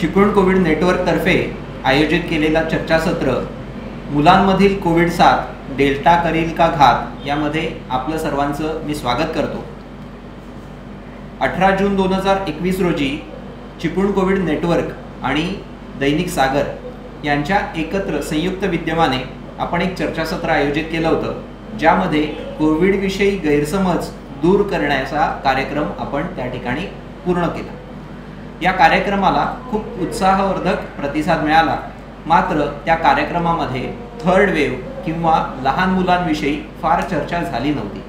Chiplun Covid नेटवर्कतर्फे आयोजित केलेला चर्चासत्र मुलांमधील कोविड साथ डेल्टा करील का घात यामध्ये आपलं सर्वांचं मी स्वागत करतो। 18 जून 2021 रोजी चिपळूण कोविड नेटवर्क आणि दैनिक सागर यांच्या एकत्र संयुक्त विद्यमाने आपण एक चर्चासत्र आयोजित केलं होतं, ज्यामध्ये कोविड विषयी गैरसमज दूर करण्याचा कार्यक्रम आपण त्या ठिकाणी पूर्ण केला। या कार्यक्रमाला खूप उत्साहवर्धक प्रतिसाद मिळाला, मात्र त्या कार्यक्रमामध्ये थर्ड वेव्ह किंवा लहान मुलांविषयी फार चर्चा झाली नव्हती।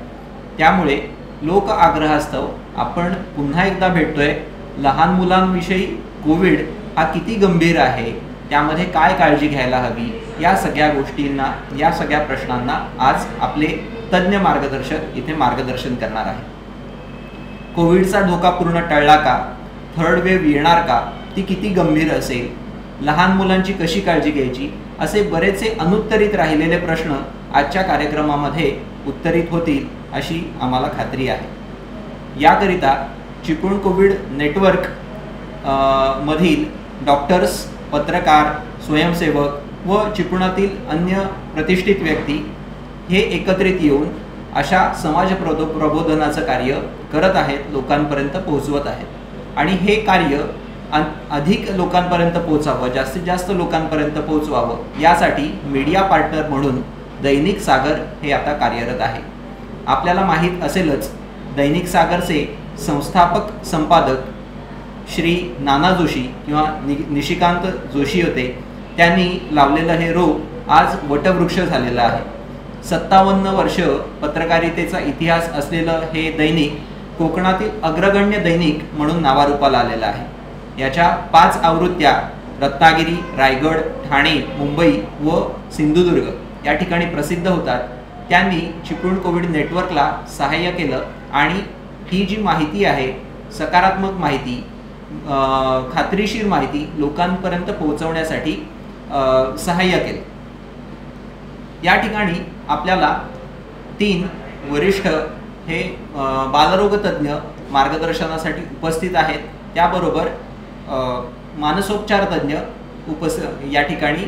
त्यामुळे लोक आग्रहास्तव आपण पुन्हा एकदा भेटतोय। लहान मुलांविषयी कोविड हा किती गंभीर आहे, त्यामध्ये काय काळजी घ्यायला हवी, या सगळ्या गोष्टींना, या सगळ्या प्रश्नांना आज आपले तज्ञ मार्गदर्शक इथे मार्गदर्शन करणार आहे। कोविडचा धोका पूर्ण टळला का, थर्ड वेव्ह येणार का, ती किती गंभीर असेल, लहान मुलांची कशी काळजी घ्यायची, असे बरेचसे अनुत्तरित राहिलेले प्रश्न आजच्या कार्यक्रमामध्ये उत्तरित होतील अशी आम्हाला खात्री आहे। याकरिता चिपळूण कोविड नेटवर्क मधील डॉक्टर्स, पत्रकार, स्वयंसेवक व चिपळुणातील अन्य प्रतिष्ठित व्यक्ती हे एकत्रित येऊन अशा समाज प्रबोधनाचं कार्य करत आहेत, लोकांपर्यंत पोहोचवत आहेत। आणि हे कार्य अधिक लोकांपर्यंत पोहोचावं, जास्तीत जास्त लोकांपर्यंत पोहोचवावं, यासाठी मीडिया पार्टनर म्हणून दैनिक सागर हे आता कार्यरत आहे। आपल्याला माहीत असेलच, दैनिक सागरचे संस्थापक संपादक श्री नाना जोशी किंवा निशिकांत जोशी होते। त्यांनी लावलेलं हे रोप आज वटवृक्ष झालेलं आहे। 57 वर्ष पत्रकारितेचा इतिहास असलेलं हे दैनिक कोकणातील अग्रगण्य दैनिक म्हणून नावारूपाला आलेलं आहे। याच्या 5 आवृत्त्या रत्नागिरी, रायगड, ठाणे, मुंबई व सिंधुदुर्ग या ठिकाणी प्रसिद्ध होतात। त्यांनी चिपळूण कोविड नेटवर्कला सहाय्य केलं आणि ही जी माहिती आहे, सकारात्मक माहिती, खात्रीशीर माहिती लोकांपर्यंत पोहोचवण्यासाठी सहाय्य केलं। या ठिकाणी आपल्याला 3 वरिष्ठ हे बालरोग तज्ञ मार्गदर्शनासाठी उपस्थित आहेत। त्याबरोबर मानसोपचार तज्ञ या ठिकाणी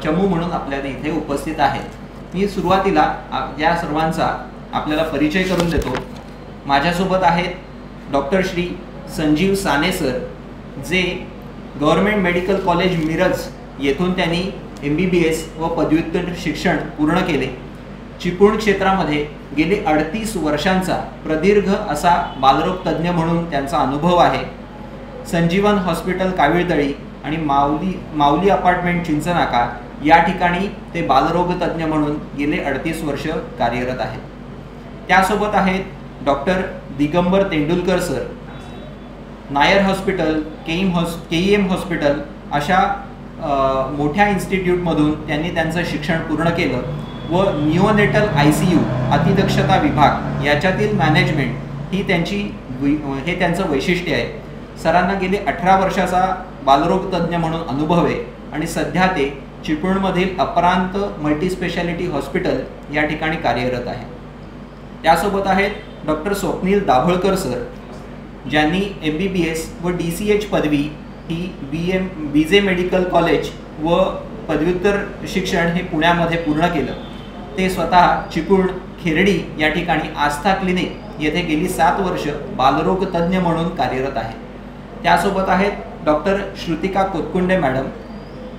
चमू म्हणून आपल्याला इथे उपस्थित आहेत। मी सुरुवातीला या सर्वांचा आपल्याला परिचय करून देतो। माझ्यासोबत आहेत डॉक्टर श्री संजीव साने सर, जे गव्हर्नमेंट मेडिकल कॉलेज मिरज येथून त्यांनी MBBS व पदव्युत्तर शिक्षण पूर्ण केले। चिपळूण क्षेत्रामध्ये गेले 38 वर्षांचा प्रदीर्घ असा बालरोग तज्ञ म्हणून त्यांचा अनुभव आहे। संजीवन हॉस्पिटल काविळतळी आणि माऊली अपार्टमेंट चिंचनाका या ठिकाणी ते बालरोग तज्ञ म्हणून गेले 38 वर्ष कार्यरत आहेत। त्यासोबत आहेत doctor Digambar Tendulkar sir, Nair hospital, KEM hospital अशा मोठ्या इन्स्टिट्यूटमधून त्यांनी त्यांचं शिक्षण पूर्ण केलं व निओनेटल ICU अतिदक्षता विभाग याच्यातील मॅनेजमेंट हे त्यांचं वैशिष्ट्य आहे। सरांना गेले 18 वर्षाचा बालरोग तज्ञ म्हणून अनुभव आहे आणि सध्या ते चिपळूणमधील अपरांत मल्टीस्पेशालिटी हॉस्पिटल या ठिकाणी कार्यरत आहे। त्यासोबत आहेत डॉक्टर स्वप्नील दाभोळकर सर, ज्यांनी MBBS व DCH पदवी ही BJ मेडिकल कॉलेज व पदव्युत्तर शिक्षण हे पुण्यामध्ये पूर्ण केलं। ते स्वतः चिपळूण खेरडी या ठिकाणी आस्था क्लिनिक येथे गेली 7 वर्ष बालरोग तज्ञ म्हणून कार्यरत आहे। त्यासोबत आहेत डॉक्टर श्रुतिका कोतकुंडे मॅडम,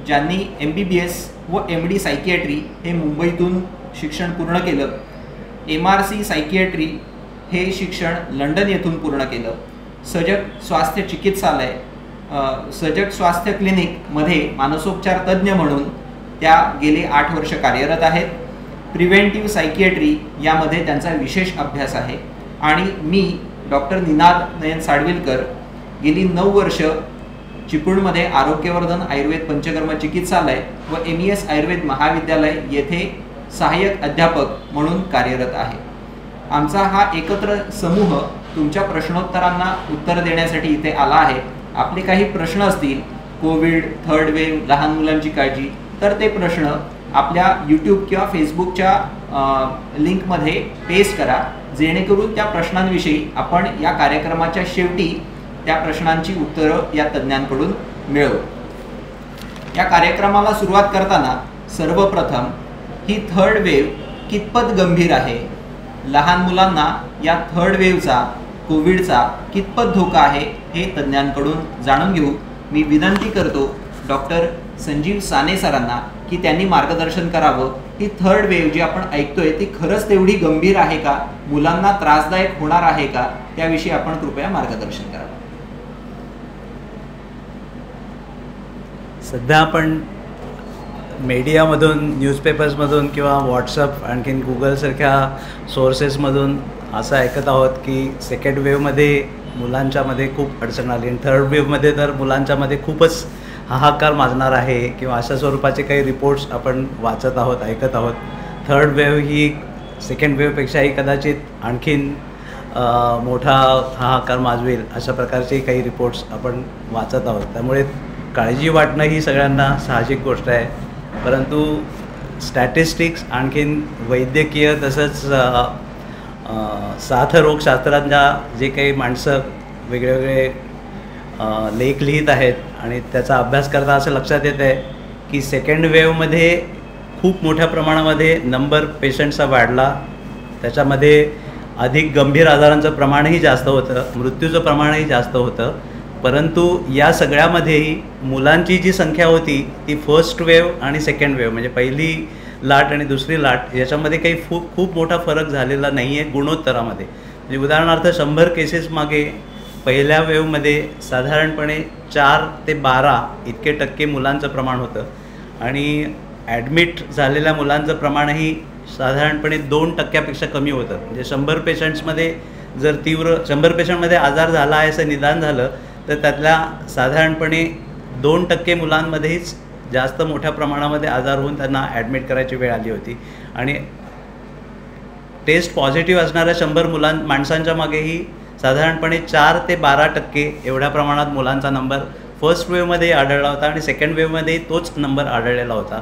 ज्यांनी MBBS व MD सायकियाट्री हे मुंबईतून शिक्षण पूर्ण केलं। MRC सायकियाट्री हे शिक्षण लंडन येथून पूर्ण केलं। सजग स्वास्थ्य क्लिनिकमध्ये मानसोपचार तज्ञ म्हणून त्या गेले 8 वर्ष कार्यरत आहेत। प्रिव्हेंटिव्ह सायकियाट्री यामध्ये त्यांचा विशेष अभ्यास आहे। आणि मी डॉक्टर निनाद नयन साडविलकर गेली 9 वर्ष चिपळूणमध्ये आरोग्यवर्धन आयुर्वेद पंचकर्म चिकित्सालय व MES आयुर्वेद महाविद्यालय येथे सहाय्यक अध्यापक म्हणून कार्यरत आहे। आमचा हा एकत्र समूह तुमच्या प्रश्नोत्तरांना उत्तर देण्यासाठी इथे आला आहे। आपले काही प्रश्न असतील, कोविड, थर्ड वेव्ह, लहान मुलांची काळजी, तर ते प्रश्न आपल्या YouTube किंवा फेसबुकच्या लिंकमध्ये पेस्ट करा, जेणेकरून त्या प्रश्नांविषयी आपण या कार्यक्रमाच्या शेवटी त्या प्रश्नांची उत्तरं या तज्ञांकडून मिळवू. या कार्यक्रमाला सुरुवात करताना सर्वप्रथम ही थर्ड वेव्ह कितपत गंभीर आहे, लहान मुलांना या थर्ड वेव्हचा कोविडचा कितपत धोका आहे हे तज्ज्ञांकडून जाणून घेऊ. मी विनंती करतो डॉक्टर संजीव साने सरांना की त्यांनी मार्गदर्शन करावं. ही थर्ड वेव्ह जी आपण ऐकतोय ती खरंच तेवढी गंभीर आहे का, मुलांना त्रासदायक होणार आहे का, त्याविषयी आपण कृपया मार्गदर्शन करावं. सध्या आपण मीडियामधून, न्यूजपेपर्समधून किंवा व्हॉट्सअप आणखीन गुगलसारख्या सोर्सेसमधून असं ऐकत आहोत की सेकंड वेव्हमध्ये मुलांच्यामध्ये खूप अडचण आली आणि थर्ड वेव्हमध्ये तर मुलांच्यामध्ये खूपच हाहाकार माजणार आहे किंवा अशा स्वरूपाचे काही रिपोर्ट्स आपण वाचत आहोत, ऐकत आहोत. थर्ड वेव्ह ही सेकंड वेव्हपेक्षाही कदाचित आणखीन मोठा हाहाकार माजवेल अशा प्रकारचे काही रिपोर्ट्स आपण वाचत आहोत. त्यामुळे काळजी वाटणं ही सगळ्यांना साहजिक गोष्ट आहे, परंतु स्टॅटिस्टिक्स आणखीन वैद्यकीय तसंच साथरोगशास्त्रांच्या जे काही माणसं वेगवेगळे लेख लिहित आहेत आणि त्याचा अभ्यास करता असं लक्षात येतं आहे की सेकंड वेव्हमध्ये खूप मोठ्या प्रमाणामध्ये नंबर पेशंट्सचा वाढला. त्याच्यामध्ये अधिक गंभीर आजारांचं प्रमाणही जास्त होतं, मृत्यूचं प्रमाणही जास्त होतं. परंतु या सगळ्यामध्येही मुलांची जी संख्या होती ती फर्स्ट वेव्ह आणि सेकंड वेव्ह म्हणजे पहिली लाट आणि दुसरी लाट याच्यामध्ये काही खूप मोठा फरक झालेला नाही आहे गुणोत्तरामध्ये. म्हणजे उदाहरणार्थ 100 केसेस मागे पहिल्या वेव्हमध्ये साधारणपणे 4 ते 12 इतके टक्के मुलांचं प्रमाण होतं आणि ॲडमिट झालेल्या मुलांचं प्रमाणही साधारणपणे 2% कमी होतं. म्हणजे 100 पेशंट्समध्ये जर 100 पेशंटमध्ये आजार झाला आहे असं निदान झालं तर त्यातल्या साधारणपणे 2% मुलांमध्येच जास्त मोठ्या प्रमाणामध्ये आजार होऊन त्यांना ॲडमिट करायची वेळ आली होती आणि टेस्ट पॉझिटिव्ह असणाऱ्या 100 माणसांच्या मागेही साधारणपणे 4 ते 12% एवढ्या प्रमाणात मुलांचा नंबर फर्स्ट वेव्हमध्ये आढळला होता आणि सेकंड वेव्हमध्ये तोच नंबर आढळलेला होता.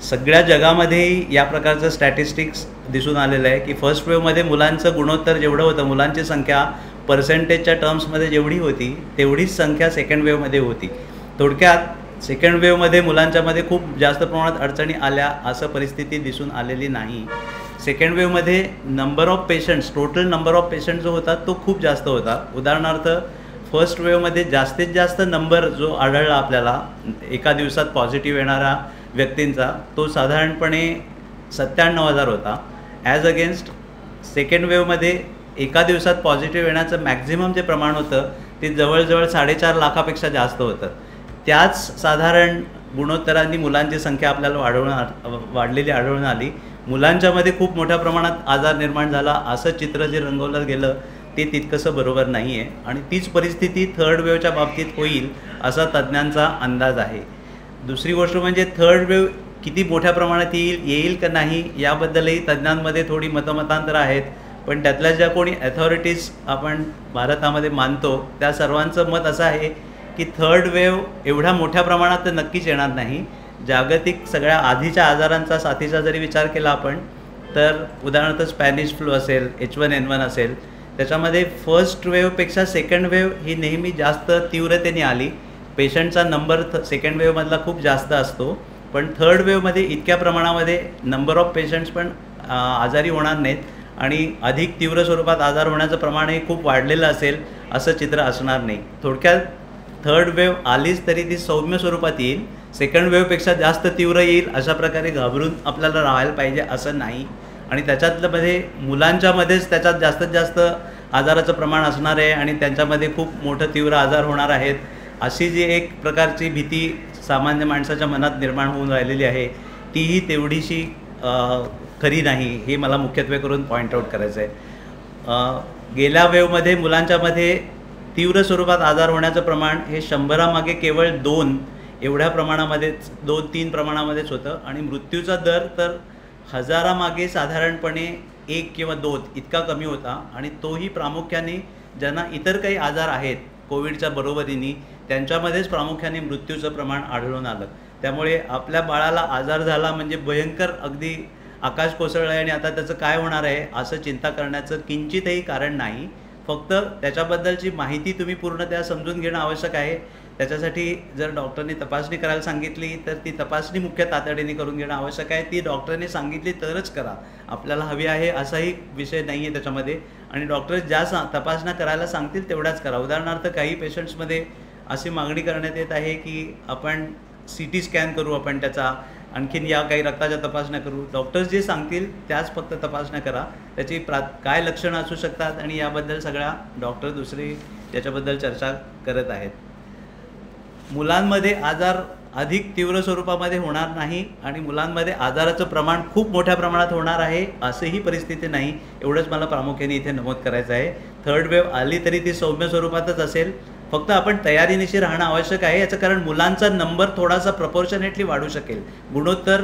सगळ्या जगामध्येही या प्रकारचं स्टॅटिस्टिक्स दिसून आलेलं आहे की फर्स्ट वेव्हमध्ये मुलांचं गुणोत्तर जेवढं होतं, मुलांची संख्या पर्सेंटेजच्या टर्म्समध्ये जेवढी होती तेवढीच संख्या सेकंड वेव्हमध्ये होती. थोडक्यात सेकंड वेव्हमध्ये मुलांच्यामध्ये खूप जास्त प्रमाणात अडचणी आल्या असं परिस्थिती दिसून आलेली नाही. सेकंड वेव्हमध्ये number of patients, total number of patient जो होता तो खूप जास्त होता. उदाहरणार्थ फर्स्ट वेव्हमध्ये जास्तीत जास्त नंबर जो आढळला आपल्याला एका दिवसात पॉझिटिव्ह येणारा व्यक्तींचा तो साधारणपणे 97,000 होता. ॲज अगेन्स्ट सेकंड वेव्हमध्ये एका दिवसात पॉझिटिव्ह येण्याचं मॅक्झिमम जे प्रमाण होतं ते जवळजवळ 4.5 लाखापेक्षा जास्त होतं. त्याच साधारण गुणोत्तरांनी मुलांची संख्या आपल्याला वाढलेली आढळून आली. मुलांच्यामध्ये खूप मोठ्या प्रमाणात आजार निर्माण झाला असं चित्र जे रंगवलं गेलं ते तितकंसं बरोबर नाही आहे आणि तीच परिस्थिती थर्ड वेव्हच्या बाबतीत होईल असा तज्ज्ञांचा अंदाज आहे. दुसरी गोष्ट म्हणजे थर्ड वेव्ह किती मोठ्या प्रमाणात येईल का नाही याबद्दलही तज्ज्ञांमध्ये थोडी मतमतांतरं आहेत. पण त्यातल्या ज्या कोणी अथॉरिटीज आपण भारतामध्ये मानतो त्या सर्वांचं मत असं आहे की थर्ड वेव्ह एवढ्या मोठ्या प्रमाणात तर नक्कीच येणार नाही. जागतिक सगळ्या आधीच्या आजारांचा साथीचा जरी विचार केला आपण तर उदाहरणार्थ स्पॅनिश फ्लू असेल, H1N1 असेल, त्याच्यामध्ये फर्स्ट वेव्हपेक्षा सेकंड वेव्ह ही नेहमी जास्त तीव्रतेने आली. पेशंटचा नंबर सेकंड वेव्हमधला खूप जास्त असतो, पण थर्ड वेव्हमध्ये इतक्या प्रमाणामध्ये नंबर ऑफ पेशंट्स पण आजारी होणार नाहीत आणि अधिक तीव्र स्वरूपात आजार होण्याचं प्रमाणही खूप वाढलेलं असेल असं चित्र असणार नाही. थोडक्यात थर्ड वेव्ह आलीच तरी ती सौम्य स्वरूपात येईल, सेकंड वेव्हपेक्षा जास्त तीव्र येईल अशा प्रकारे घाबरून आपल्याला राहायला पाहिजे असं नाही. आणि त्याच्यातल्यामध्ये मुलांच्यामध्येच त्याच्यात जास्तीत जास्त आजाराचं प्रमाण असणार आहे आणि त्यांच्यामध्ये खूप मोठं तीव्र आजार होणार आहेत अशी जी एक प्रकारची भीती सामान्य माणसाच्या मनात निर्माण होऊन राहिलेली आहे तीही तेवढीशी खरी नाही हे मला मुख्यत्वे करून पॉईंट आऊट करायचं आहे. गेल्या वेव्हमध्ये मुलांच्यामध्ये तीव्र स्वरूपात आजार होण्याचं प्रमाण हे 100 मागे केवळ 2 एवढ्या प्रमाणामध्येच 2-3 प्रमाणामध्येच होतं आणि मृत्यूचा दर तर 1000 मागे साधारणपणे 1 किंवा 2 इतका कमी होता आणि तोही प्रामुख्याने ज्यांना इतर काही आजार आहेत कोविडच्या बरोबरीने त्यांच्यामध्येच प्रामुख्याने मृत्यूचं प्रमाण आढळून आलं. त्यामुळे आपल्या बाळाला आजार झाला म्हणजे भयंकर अगदी आकाश कोसळलं आहे आणि आता त्याचं काय होणार आहे असं चिंता करण्याचं किंचितही कारण नाही. फक्त त्याच्याबद्दलची माहिती तुम्ही पूर्णतः समजून घेणं आवश्यक आहे. त्याच्यासाठी जर डॉक्टरने तपासणी करायला सांगितली तर ती तपासणी मुख्य तातडीने करून घेणं आवश्यक आहे. ती डॉक्टरने सांगितली तरच करा, आपल्याला हवी आहे असाही विषय नाही आहे त्याच्यामध्ये. आणि डॉक्टर ज्या तपासण्या करायला सांगतील तेवढ्याच करा. उदाहरणार्थ काही पेशंट्समध्ये अशी मागणी करण्यात येत आहे की आपण CT स्कॅन करू, आपण त्याचा आणखीन या काही रक्ताच्या तपासण्या करू. डॉक्टर्स जे सांगतील त्याच फक्त तपासण्या करा. त्याची काय लक्षणं असू शकतात आणि याबद्दल सगळ्या डॉक्टर दुसरी याच्याबद्दल चर्चा करत आहेत. मुलांमध्ये आजार अधिक तीव्र स्वरूपामध्ये होणार नाही आणि मुलांमध्ये आजाराचं प्रमाण खूप मोठ्या प्रमाणात होणार आहे असेही परिस्थिती नाही, एवढंच मला प्रामुख्याने इथे नमूद करायचं आहे. थर्ड वेव्ह आली तरी ती सौम्य स्वरूपातच असेल. फक्त आपण तयारीनिशी राहणं आवश्यक आहे. याचं कारण मुलांचा नंबर थोडासा प्रपोर्शनेटली वाढू शकेल. गुणोत्तर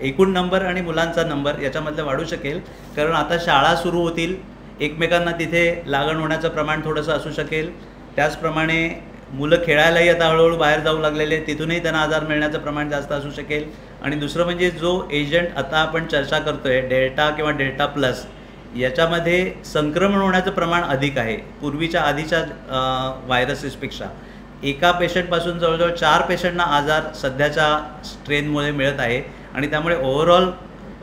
एकूण नंबर आणि मुलांचा नंबर याच्यामधलं वाढू शकेल. कारण आता शाळा सुरू होतील, एकमेकांना तिथे लागण होण्याचं प्रमाण थोडंसं असू शकेल. त्याचप्रमाणे मुलं खेळायलाही आता हळूहळू बाहेर जाऊ लागलेले, तिथूनही त्यांना आजार मिळण्याचं प्रमाण जास्त असू शकेल. आणि दुसरं म्हणजे जो एजंट आता आपण चर्चा करतो आहे डेल्टा किंवा डेल्टा प्लस, याच्यामध्ये संक्रमण होण्याचं प्रमाण अधिक आहे पूर्वीच्या आधीच्या व्हायरसेसपेक्षा. एका पेशंटपासून जवळजवळ 4 पेशंटना आजार सध्याच्या स्ट्रेनमुळे मिळत आहे. आणि त्यामुळे ओव्हरऑल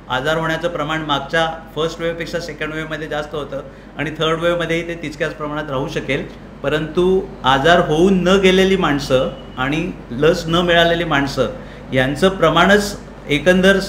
आजार होण्याचं प्रमाण मागच्या फर्स्ट वेव्हपेक्षा सेकंड वेव्हमध्ये जास्त होतं आणि थर्ड वेव्हमध्येही ते तितक्याच प्रमाणात राहू शकेल. परंतु आजार होऊन न गेलेली माणसं आणि लस न मिळालेली माणसं यांचं प्रमाणच एकंदर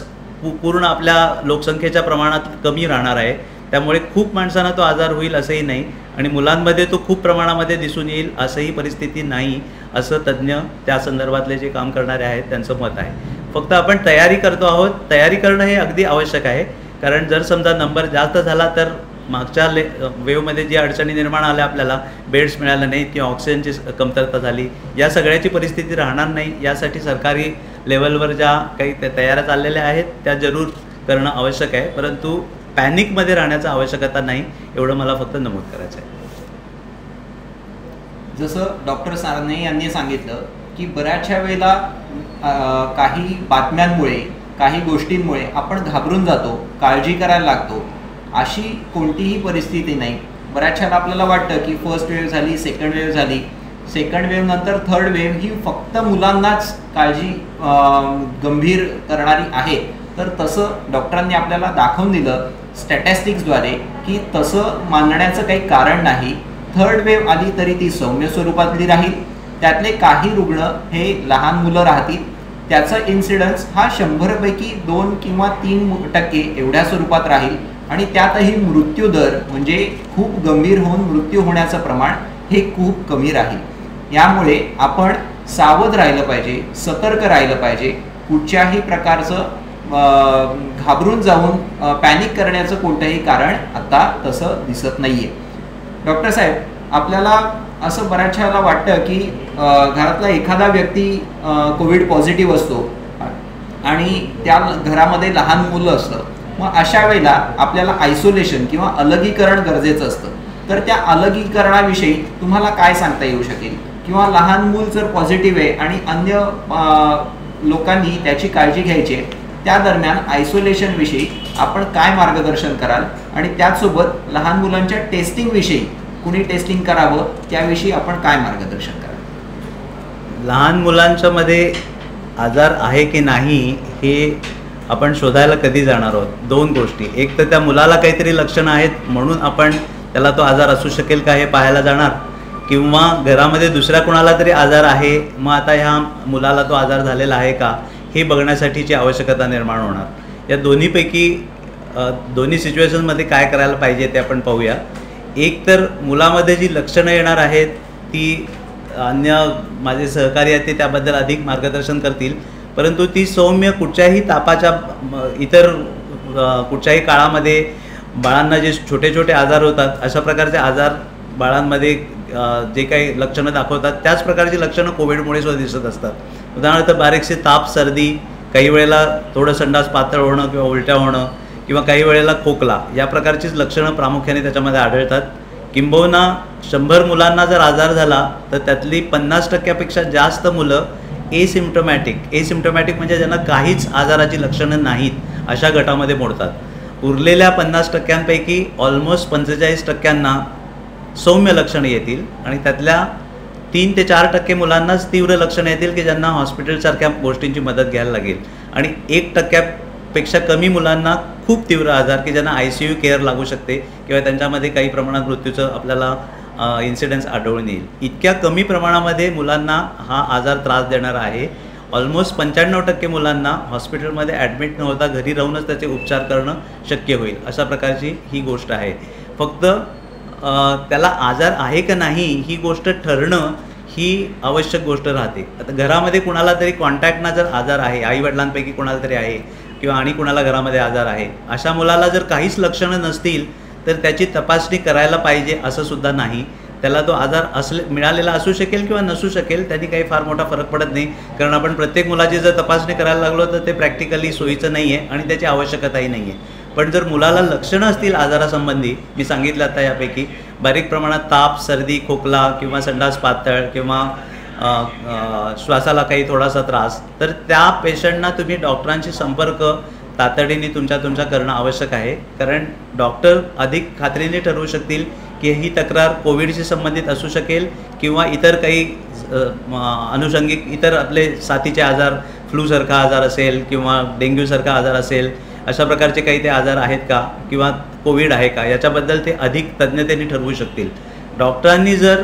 पूर्ण आपल्या लोकसंख्येच्या प्रमाणात कमी राहणार आहे. त्यामुळे खूप माणसांना तो आजार होईल असंही नाही आणि मुलांमध्ये तो खूप प्रमाणामध्ये दिसून येईल असंही परिस्थिती नाही, असं तज्ज्ञ त्या संदर्भातले जे काम करणारे आहेत त्यांचं मत आहे. फक्त आपण तयारी करतो आहोत. तयारी करणं हे अगदी आवश्यक आहे. कारण जर समजा नंबर जास्त झाला तर मागच्या वेव्हमध्ये जी अडचणी निर्माण आल्या, आपल्याला बेड्स मिळाले नाहीत किंवा ऑक्सिजनची कमतरता झाली, या सगळ्याची परिस्थिती राहणार नाही. यासाठी सरकारी लेवलवर ज्या काही तयाऱ्या चाललेल्या आहेत त्या जरूर करणं आवश्यक आहे. परंतु पॅनिकमध्ये राहण्याची आवश्यकता नाही, एवढं मला फक्त नमूद करायचं आहे. जसं डॉक्टर सारणे यांनी सांगितलं की बऱ्याचशा वेळेला काही बातम्यांमुळे, काही गोष्टींमुळे आपण घाबरून जातो, काळजी करायला लागतो. अशी कोणतीही परिस्थिती नाही. बऱ्याचशाला आपल्याला वाटतं की फर्स्ट वेव्ह झाली, सेकंड वेव्ह झाली, सेकंड वेव्ह नंतर थर्ड वेव्ह ही फक्त मुलांनाच काळजी गंभीर करणारी आहे. तर तसं डॉक्टरांनी आपल्याला दाखवून दिलं स्टॅटिस्टिक्सद्वारे की तसं मानण्याचं काही कारण नाही. थर्ड वेव्ह आली तरी ती सौम्य स्वरूपातली राहील. त्यातले काही रुग्ण हे लहान मुलं राहतील. त्याचा इन्सिडन्स हा 100 पैकी 2 किंवा 3% एवढ्या स्वरूपात राहील आणि त्यातही मृत्यूदर म्हणजे खूप गंभीर होऊन मृत्यू होण्याचं प्रमाण हे खूप कमी राहील. यामुळे आपण सावध राहिलं पाहिजे, सतर्क राहिलं पाहिजे. कुठच्याही प्रकारचं घाबरून जाऊन पॅनिक करण्याचं कोणतंही कारण आता तसं दिसत नाहीये. डॉक्टर साहेब, आपल्याला असं बऱ्याचशा वेळेला वाटतं की घरातला एखादा व्यक्ती कोविड पॉझिटिव्ह असतो आणि त्या घरामध्ये लहान मुलं असतं. मग अशा वेळेला आपल्याला आयसोलेशन किंवा अलगीकरण गरजेचं असतं. तर त्या अलगीकरणाविषयी तुम्हाला काय सांगता येऊ शकेल? किंवा लहान मूल जर पॉझिटिव्ह आहे आणि अन्य लोकांनी त्याची काळजी घ्यायची आहे, त्या दरम्यान आयसोलेशनविषयी आपण काय मार्गदर्शन कराल? आणि त्याचसोबत लहान मुलांच्या टेस्टिंगविषयी कुणी टेस्टिंग करावं त्याविषयी आपण काय मार्गदर्शन कराल? लहान मुलांच्या मध्ये आजार आहे की नाही हे आपण शोधायला कधी जाणार आहोत? 2 गोष्टी. एक तर त्या मुलाला काहीतरी लक्षणं आहेत म्हणून आपण त्याला तो आजार असू शकेल का हे पाहायला जाणार, किंवा घरामध्ये दुसऱ्या कोणाला तरी आजार आहे, मग आता ह्या मुलाला तो आजार झालेला आहे का हे बघण्यासाठीची आवश्यकता निर्माण होणार. या दोन्ही सिच्युएशनमध्ये काय करायला पाहिजे ते आपण पाहूया. एक तर मुलामध्ये जी लक्षणं येणार आहेत ती अन्य माझे सहकारी आहेत ते त्याबद्दल अधिक मार्गदर्शन करतील. परंतु ती सौम्य कुठच्याही तापाच्या इतर कुठच्याही काळामध्ये बाळांना जे छोटे छोटे आजार होतात अशा प्रकारचे आजार बाळांमध्ये जे काही लक्षणं दाखवतात त्याच प्रकारची लक्षणं कोविडमुळे सुद्धा दिसत असतात. उदाहरणार्थ बारीकशी ताप, सर्दी, काही वेळेला थोडं संडास पातळ होणं किंवा उलट्या होणं किंवा काही वेळेला खोकला, या प्रकारचीच लक्षणं प्रामुख्याने त्याच्यामध्ये आढळतात. किंबहुना 100 मुलांना जर आजार झाला तर त्यातली 50%पेक्षा जास्त मुलं एसिम्प्टोमॅटिक म्हणजे ज्यांना काहीच आजाराची लक्षणं नाहीत अशा गटामध्ये मोडतात. उरलेल्या 50%पैकी ऑलमोस्ट 45%ना सौम्य लक्षणं येतील आणि त्यातल्या 3 ते 4% मुलांनाच तीव्र लक्षणं येतील की ज्यांना हॉस्पिटलसारख्या गोष्टींची मदत घ्यायला लागेल, आणि 1% कमी मुलांना खूप तीव्र आजार की ज्यांना ICU केअर लागू शकते किंवा त्यांच्यामध्ये काही प्रमाणात मृत्यूचं आपल्याला इन्सिडेंट्स आढळून येईल. इतक्या कमी प्रमाणामध्ये मुलांना हा आजार त्रास देणारा आहे. ऑलमोस्ट 95% मुलांना हॉस्पिटलमध्ये ॲडमिट न होता घरी राहूनच त्याचे उपचार करणं शक्य होईल, अशा प्रकारची ही गोष्ट आहे. फक्त त्याला आजार आहे का नाही ही गोष्ट ठरणं ही आवश्यक गोष्ट राहते. आता घरामध्ये कुणाला तरी कॉन्टॅक्टना जर आजार आहे, आईवडिलांपैकी कुणाला तरी आहे किंवा आणि कुणाला घरामध्ये आजार आहे, अशा मुलाला जर काहीच लक्षणं नसतील तर त्याची तपासणी करायला पाहिजे असं सुद्धा नाही. त्याला तो आजार मिळालेला असू शकेल किंवा नसू शकेल, त्यांनी काही फार मोठा फरक पडत नाही. कारण आपण प्रत्येक मुलाची जर तपासणी करायला लागलो तर ते प्रॅक्टिकली सोयीचं नाही आहे आणि त्याची आवश्यकताही नाही आहे. पण जर मुलाला लक्षणं असतील आजारासंबंधी, मी सांगितलं आता यापैकी बारीक प्रमाणात ताप, सर्दी, खोकला किंवा संडास पातळ किंवा श्वासाला काही थोडासा त्रास, तर त्या पेशंटना तुम्ही डॉक्टरांशी संपर्क तातडीने तुमच्या करणं आवश्यक आहे. कारण डॉक्टर अधिक खात्रीने ठरवू शकतील की ही तक्रार कोविडशी संबंधित असू शकेल किंवा इतर काही अनुषंगिक इतर आपले साथीचे आजार, फ्लूसारखा आजार असेल किंवा डेंग्यूसारखा आजार असेल, अशा प्रकारचे काही ते आजार आहेत का किंवा कोविड आहे का, याच्याबद्दल ते अधिक तज्ञतेने ठरवू शकतील. डॉक्टरांनी जर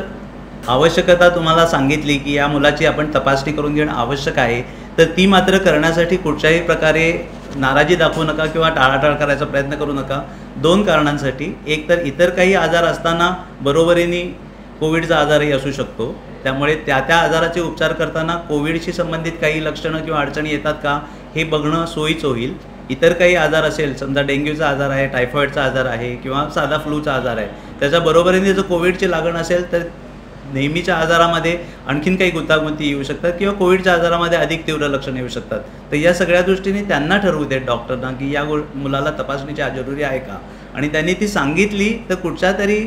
आवश्यकता तुम्हाला सांगितली की या मुलाची आपण तपासणी करून घेणं आवश्यक आहे, तर ती मात्र करण्यासाठी कुठच्याही प्रकारे नाराजी दाखवू नका किंवा टाळाटाळ करायचा प्रयत्न करू नका. 2 कारणांसाठी. एक तर इतर काही आजार असताना बरोबरीने कोविडचा आजारही असू शकतो, त्यामुळे त्या आजाराचे उपचार करताना कोविडशी संबंधित काही लक्षणं किंवा अडचणी येतात का हे बघणं सोयीचं होईल. इतर काही आजार असेल, समजा डेंग्यूचा आजार आहे, टायफॉईडचा आजार आहे किंवा साधा फ्लूचा आजार आहे, त्याच्या बरोबरीने जर कोविडची लागण असेल तर नेहमीच्या आजारामध्ये आणखीन काही गुंतागुंती येऊ शकतात किंवा कोविडच्या आजारामध्ये अधिक तीव्र लक्षणं येऊ शकतात. तर या सगळ्या दृष्टीने त्यांना ठरवू देत डॉक्टरना की या मुलाला तपासणीची जरुरी आहे का, आणि त्यांनी ती सांगितली तर कुठच्या तरी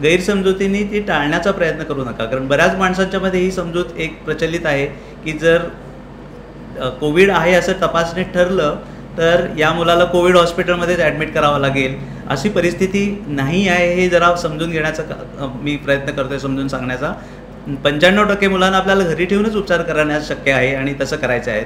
गैरसमजुतीने ती टाळण्याचा प्रयत्न करू नका. कारण बऱ्याच माणसांच्यामध्ये ही समजूत एक प्रचलित आहे की जर कोविड आहे असं तपासणीत ठरलं तर या मुलाला कोविड हॉस्पिटलमध्येच ॲडमिट करावं लागेल, अशी परिस्थिती नाही आहे. हे जरा समजून घेण्याचा मी प्रयत्न करतो आहे, समजून सांगण्याचा. 95% मुलांना आपल्याला घरी ठेवूनच उपचार करण्यास शक्य आहे आणि तसं करायचं आहे.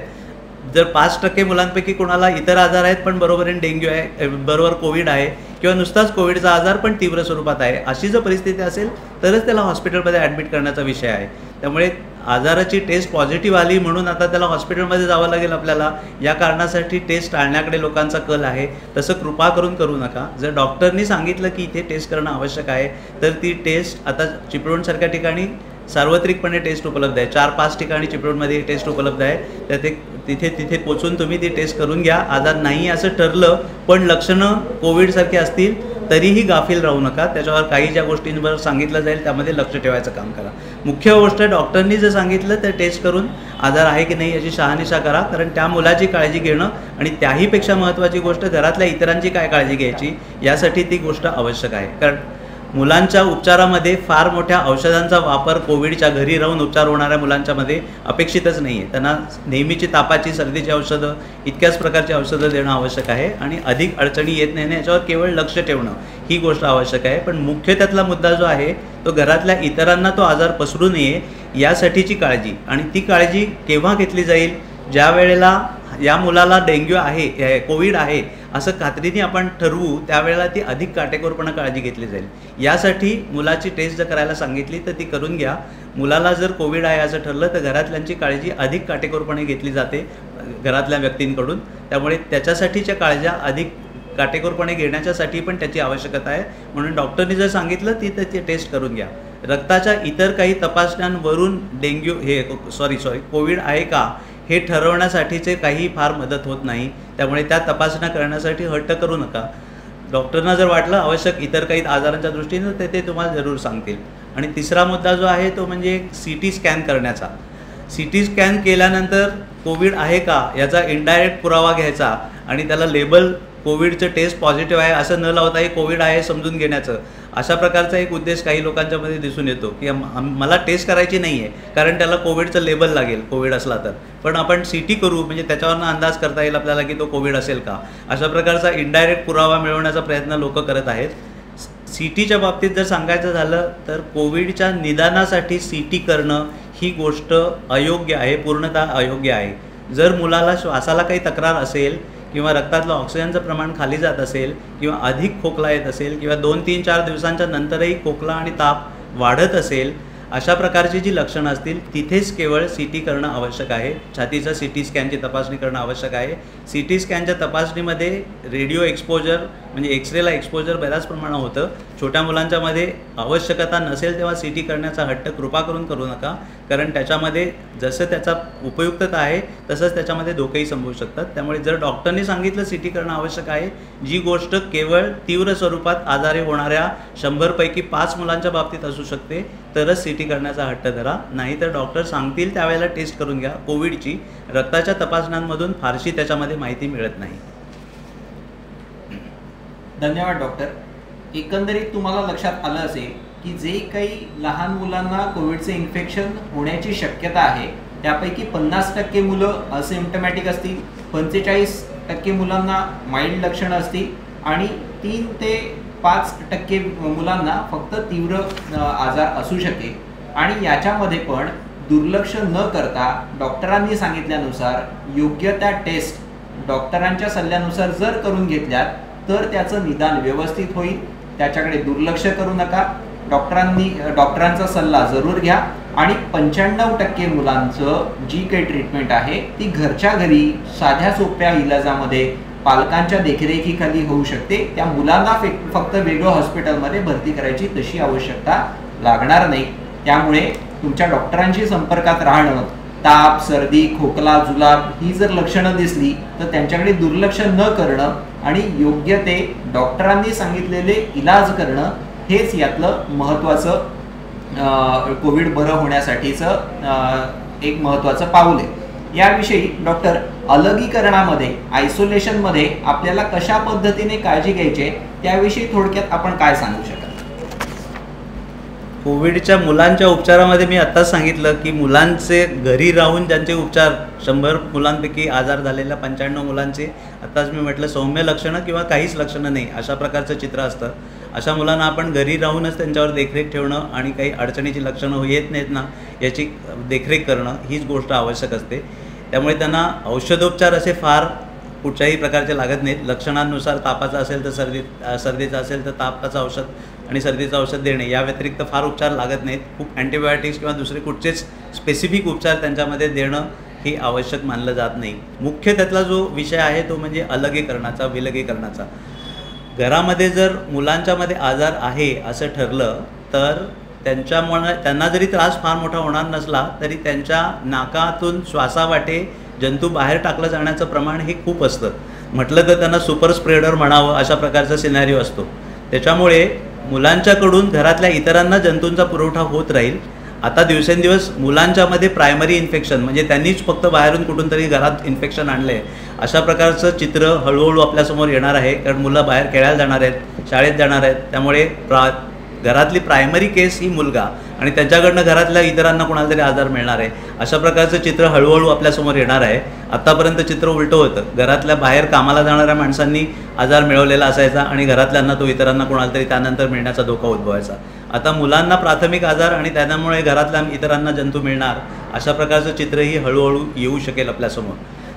जर 5% मुलांपैकी कोणाला इतर आजार आहेत पण बरोबरीने डेंग्यू आहे, बरोबर कोविड आहे किंवा नुसताच कोविडचा आजार पण तीव्र स्वरूपात आहे, अशी जर परिस्थिती असेल तरच त्याला हॉस्पिटलमध्ये ॲडमिट करण्याचा विषय आहे. त्यामुळे आजाराची टेस्ट पॉझिटिव्ह आली म्हणून आता त्याला हॉस्पिटलमध्ये जावं लागेल आपल्याला, या कारणासाठी टेस्ट टाळण्याकडे लोकांचा कल आहे. तसं कृपा करून करू नका. जर डॉक्टरनी सांगितलं की इथे टेस्ट करणं आवश्यक आहे तर ती टेस्ट, आता चिपळूणसारख्या ठिकाणी सार्वत्रिकपणे टेस्ट उपलब्ध आहे, 4-5 ठिकाणी चिपळूणमध्ये टेस्ट उपलब्ध आहे, तर तिथे पोचून तुम्ही ती टेस्ट करून घ्या. आजार नाही असं ठरलं पण लक्षणं कोविडसारखे असतील तरीही गाफील राहू नका. त्याच्यावर काही ज्या गोष्टींवर सांगितलं जाईल त्यामध्ये लक्ष ठेवायचं काम करा. मुख्य गोष्ट डॉक्टरनी जर सांगितलं तर टेस्ट करून आजार आहे की नाही याची शहानिशा करा. कारण त्या मुलाची काळजी घेणं आणि त्याहीपेक्षा महत्त्वाची गोष्ट घरातल्या इतरांची काय काळजी घ्यायची यासाठी ती गोष्ट आवश्यक आहे. कारण मुलांच्या उपचारामध्ये फार मोठ्या औषधांचा वापर कोविडच्या घरी राहून उपचार होणाऱ्या मुलांच्यामध्ये अपेक्षितच नाही आहे. त्यांना नेहमीची तापाची, सर्दीची औषधं, इतक्याच प्रकारची औषधं देणं आवश्यक आहे आणि अधिक अडचणी येत नाही याच्यावर केवळ लक्ष ठेवणं ही गोष्ट आवश्यक आहे. पण मुख्य त्यातला मुद्दा जो आहे तो घरातल्या इतरांना तो आजार पसरू नये यासाठीची काळजी, आणि ती काळजी केव्हा घेतली जाईल, ज्या वेळेला या मुलाला डेंग्यू आहे, कोविड आहे असं खात्रीने आपण ठरवू, त्यावेळेला ती अधिक काटेकोरपणे काळजी घेतली जाईल. यासाठी मुलाची टेस्ट जर करायला सांगितली तर ती करून घ्या. मुलाला जर कोविड आहे असं ठरलं तर घरातल्यांची काळजी अधिक काटेकोरपणे घेतली जाते घरातल्या व्यक्तींकडून. त्यामुळे त्याच्यासाठीच्या काळज्या अधिक काटेकोरपणे घेण्याच्यासाठी पण त्याची आवश्यकता आहे. म्हणून डॉक्टरनी जर सांगितलं तर ती टेस्ट करून घ्या. रक्ताच्या इतर काही तपासण्यांवरून कोविड आहे का हे ठरवण्यासाठीचे काही फार मदत होत नाही. त्यामुळे त्या तपासण्या करण्यासाठी हट्ट करू नका. डॉक्टरना जर वाटलं आवश्यक इतर काही आजारांच्या दृष्टीनं ते तुम्हाला जरूर सांगतील. आणि तिसरा मुद्दा जो आहे तो म्हणजे CT स्कॅन करण्याचा. CT स्कॅन केल्यानंतर कोविड आहे का याचा इनडायरेक्ट पुरावा घ्यायचा आणि त्याला लेबल कोविडचं टेस्ट पॉझिटिव्ह आहे असं न लावता हे कोविड आहे समजून घेण्याचं, अशा प्रकारचा एक उद्देश काही लोकांच्यामध्ये दिसून येतो की मला टेस्ट करायची नाही आहे कारण त्याला कोविडचं लेबल लागेल कोविड असला तर, पण आपण CT करू म्हणजे त्याच्यावरनं अंदाज करता येईल आपल्याला की तो कोविड असेल का. अशा प्रकारचा इनडायरेक्ट पुरावा मिळवण्याचा प्रयत्न लोक करत आहेत. सी टीच्या बाबतीत जर सांगायचं झालं तर कोविडच्या निदानासाठी सी टी करणं ही गोष्ट अयोग्य आहे, पूर्णतः अयोग्य आहे. जर मुलाला श्वासाला काही तक्रार असेल किंवा रक्तातलं ऑक्सिजनचं प्रमाण खाली जात असेल किंवा अधिक खोकला येत असेल किंवा 2-3-4 दिवसांच्या नंतरही खोकला आणि ताप वाढत असेल, अशा प्रकारची जी लक्षणं असतील तिथेच केवळ सी टी करणं आवश्यक आहे. छातीचा सी टी स्कॅनची तपासणी करणं आवश्यक आहे. सी टी स्कॅनच्या तपासणीमध्ये रेडिओ एक्सपोजर म्हणजे एक्सरेला एक्सपोजर बऱ्याच प्रमाणात होतं. छोट्या मुलांच्यामध्ये आवश्यकता नसेल तेव्हा सी टी करण्याचा हट्ट कृपा करून करू नका, कारण त्याच्यामध्ये जसं त्याचा उपयुक्तता आहे तसंच त्याच्यामध्ये धोकेही संभवू शकतात. त्यामुळे जर डॉक्टरने सांगितलं सी टी करणं आवश्यक आहे, जी गोष्ट केवळ तीव्र स्वरूपात आजारी होणाऱ्या 100 पैकी 5 मुलांच्या बाबतीत असू शकते, तरच सी टी करण्याचा हट्ट धरा. नाहीतर डॉक्टर सांगतील त्यावेळेला टेस्ट करून घ्या. कोविडची रक्ताच्या तपासण्यांमधून फारशी त्याच्यामध्ये माहिती मिळत नाही. धन्यवाद डॉक्टर. एकंदरीत तुम्हाला लक्षात आलं असेल की जे काही लहान मुलांना कोविडचे इन्फेक्शन होण्याची शक्यता आहे त्यापैकी 50% मुलं असिम्प्टमॅटिक असतील, 45% मुलांना माइल्ड लक्षणं असतील आणि 3 ते 5% मुलांना फक्त तीव्र आजार असू शकेल. आणि याच्यामध्ये पण दुर्लक्ष न करता डॉक्टरांनी सांगितल्यानुसार योग्य त्या टेस्ट डॉक्टरांच्या सल्ल्यानुसार जर करून घेतल्यात तर त्याचं निदान व्यवस्थित होईल. त्याच्याकडे दुर्लक्ष करू नका. डॉक्टरांचा सल्ला जरूर घ्या आणि 95% मुलांचं जी काही ट्रीटमेंट आहे ती घरच्या घरी साध्या सोप्या इलाजामध्ये पालकांच्या देखरेखीखाली होऊ शकते. त्या मुलांना फक्त वेगळं हॉस्पिटलमध्ये भरती करायची तशी आवश्यकता लागणार नाही. त्यामुळे तुमच्या डॉक्टरांशी संपर्कात राहणं, ताप, सर्दी, खोकला, जुलाब ही जर लक्षणं दिसली तर त्यांच्याकडे दुर्लक्ष न करणं आणि योग्य ते डॉक्टरांनी सांगितलेले इलाज करणं हेच यातलं महत्त्वाचं कोविड बरं होण्यासाठीचं एक महत्त्वाचं पाऊल आहे. याविषयी डॉक्टर, अलगीकरणामध्ये आयसोलेशनमध्ये आपल्याला कशा पद्धतीने काळजी घ्यायची त्याविषयी थोडक्यात आपण काय सांगू शकाल? कोविडच्या मुलांच्या उपचारामध्ये मी आत्ताच सांगितलं की मुलांचे घरी राहून ज्यांचे उपचार 100 मुलांपैकी आजार झालेल्या 95 मुलांचे आत्ताच मी म्हटलं सौम्य लक्षणं किंवा काहीच लक्षणं नाही अशा प्रकारचं चित्र असतं. अशा मुलांना आपण घरी राहूनच त्यांच्यावर देखरेख ठेवणं आणि काही अडचणीची लक्षणं येत नाहीत ना याची देखरेख करणं हीच गोष्ट आवश्यक असते. त्यामुळे त्यांना औषधोपचार असे फार कुठच्याही प्रकारचे लागत नाहीत. लक्षणांनुसार तापाचं असेल तर सर्दीचं असेल तर तापाचं औषध आणि सर्दीचं औषध देणे या व्यतिरिक्त फार उपचार लागत नाहीत. खूप अँटीबायोटिक्स किंवा दुसरे कुठचेच स्पेसिफिक उपचार त्यांच्यामध्ये देणं हे आवश्यक मानलं जात नाही. मुख्य त्यातला जो विषय आहे तो म्हणजे अलगीकरणाचा, विलगीकरणाचा. घरामध्ये जर मुलांच्यामध्ये आजार आहे असं ठरलं तर त्यांना जरी त्रास फार मोठा होणार नसला तरी त्यांच्या नाकातून श्वासावाटे जंतू बाहेर टाकलं जाण्याचं प्रमाण हे खूप असतं. म्हटलं तर त्यांना सुपर स्प्रेडर म्हणावं अशा प्रकारचा सिनॅरिओ असतो. त्याच्यामुळे मुलांच्याकडून घरातल्या इतरांना जंतूंचा पुरवठा होत राहील. आता दिवसेंदिवस मुलांच्यामध्ये प्रायमरी इन्फेक्शन म्हणजे त्यांनीच फक्त बाहेरून कुठून तरी घरात इन्फेक्शन आणलं आहे अशा प्रकारचं चित्र हळूहळू आपल्यासमोर येणार आहे. कारण मुलं बाहेर खेळायला जाणार आहेत, शाळेत जाणार आहेत. त्यामुळे घरातली प्रायमरी केस ही मुलगा आणि त्यांच्याकडनं घरातल्या इतरांना कोणाला तरी आजार मिळणार आहे अशा प्रकारचं चित्र हळूहळू आपल्यासमोर येणार आहे. आत्तापर्यंत चित्र उलटं होतं. घरातल्या बाहेर कामाला जाणाऱ्या माणसांनी आजार मिळवलेला असायचा आणि घरातल्यांना तो इतरांना कोणाला तरी त्यानंतर मिळण्याचा धोका उद्भवायचा. आता मुलांना प्राथमिक आजार आणि त्यामुळे घरातल्या इतरांना जंतू मिळणार अशा प्रकारचं चित्रही हळूहळू येऊ शकेल आपल्यासमोर.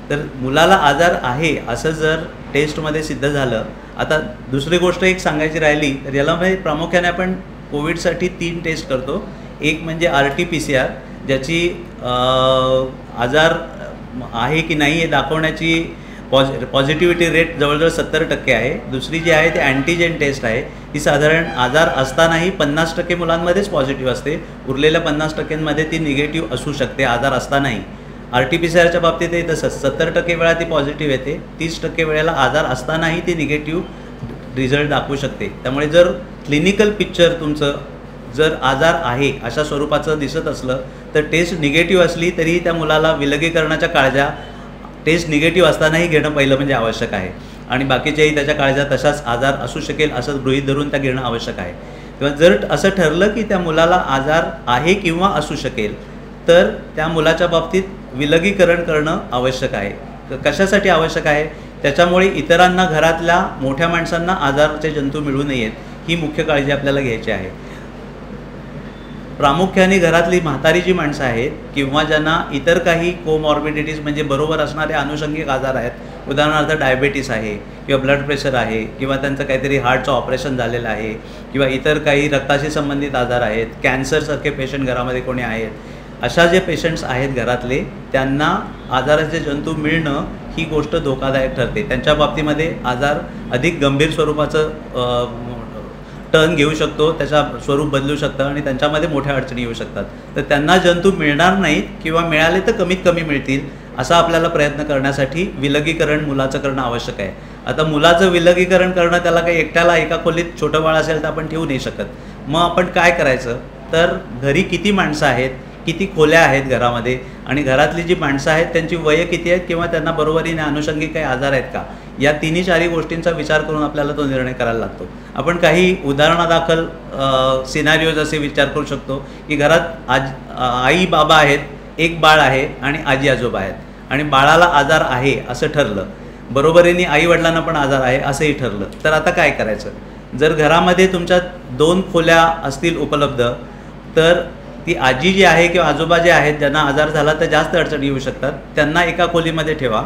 तर मुलाला आजार आहे असं जर टेस्टमध्ये सिद्ध झालं. आता दुसरी गोष्ट एक सांगायची राहिली तर याला म्हणजे प्रामुख्याने आपण कोविडसाठी 3 टेस्ट करतो. एक म्हणजे RT-PCR ज्याची आजार आहे की नाही हे दाखवण्याची पॉझिटिव्हिटी रेट जवळजवळ 70% आहे. दुसरी जी आहे ती अँटीजेन टेस्ट आहे. ती साधारण आजार असतानाही 50% मुलांमध्येच पॉझिटिव्ह असते. उरलेल्या 50%मध्ये ती निगेटिव्ह असू शकते आजार असतानाही. RT-PCRच्या बाबतीतही तसंच 70% वेळा ती पॉझिटिव्ह येते, 30% वेळेला आजार असतानाही ती निगेटिव्ह रिझल्ट दाखवू शकते. त्यामुळे जर क्लिनिकल पिक्चर तुमचं जर आजार आहे अशा स्वरूपाचं दिसत असलं तर टेस्ट निगेटिव्ह असली तरीही त्या मुलाला विलगीकरणाच्या काळज्या टेस्ट निगेटिव्ह असतानाही घेणं पहिलं म्हणजे आवश्यक आहे. आणि बाकीच्याही त्याच्या काळज्या तशाच आजार असू शकेल असं गृहीत धरून त्या घेणं आवश्यक आहे. किंवा जर असं ठरलं की त्या मुलाला आजार आहे किंवा असू शकेल तर त्या मुलाच्या बाबतीत विलगीकरण करणं आवश्यक आहे. कशासाठी आवश्यक आहे? त्याच्यामुळे इतरांना घरातल्या मोठ्या माणसांना आजाराचे जंतू मिळू नयेत ही मुख्य काळजी आपल्याला घ्यायची आहे. प्रामुख्याने घरातली म्हातारी जी माणसं आहेत किंवा ज्यांना इतर काही कोमॉर्बिडिटीज म्हणजे बरोबर असणारे आनुषंगिक आजार आहेत, उदाहरणार्थ डायबेटीस आहे किंवा ब्लड प्रेशर आहे किंवा त्यांचं काहीतरी हार्टचं ऑपरेशन झालेलं आहे किंवा इतर काही रक्ताशी संबंधित आजार आहेत, कॅन्सरसारखे पेशंट घरामध्ये कोणी आहेत, अशा जे पेशंट्स आहेत घरातले, त्यांना आजाराचे जंतू मिळणं ही गोष्ट धोकादायक ठरते. त्यांच्या बाबतीमध्ये आजार अधिक गंभीर स्वरूपाचं टर्न घेऊ शकतो, त्याचा स्वरूप बदलू शकतं आणि त्यांच्यामध्ये मोठ्या अडचणी येऊ शकतात. तर त्यांना जंतू मिळणार नाहीत किंवा मिळाले तर कमीत कमी मिळतील असा आपल्याला प्रयत्न करण्यासाठी विलगीकरण मुलाचं करणं आवश्यक आहे. आता मुलाचं विलगीकरण करणं, त्याला काही एकट्याला एका खोलीत छोटं बाळ असेल तर आपण ठेवू नाही शकत. मग आपण काय करायचं, तर घरी किती माणसं आहेत, किती खोल्या आहेत घरामध्ये, आणि घरातली जी माणसं आहेत त्यांची वय किती आहेत किंवा त्यांना बरोबरीने अनुषंगिक काही आजार आहेत का, या तिन्ही चारी गोष्टींचा विचार करून आपल्याला तो निर्णय करायला लागतो. आपण काही उदाहरणादाखल सिनारिओज असे विचार करू शकतो की घरात आई बाबा आहेत, एक बाळ आहे आणि आजी आजोबा आहेत आणि बाळाला आजार आहे असं ठरलं, बरोबरीने आई वडिलांना पण आजार आहे असंही ठरलं. तर आता काय करायचं, जर घरामध्ये तुमच्या 2 खोल्या असतील उपलब्ध, तर ती आजी जी आहे किंवा आजोबा जे आहेत ज्यांना आजार झाला तर जास्त अडचणी येऊ शकतात, त्यांना एका खोलीमध्ये ठेवा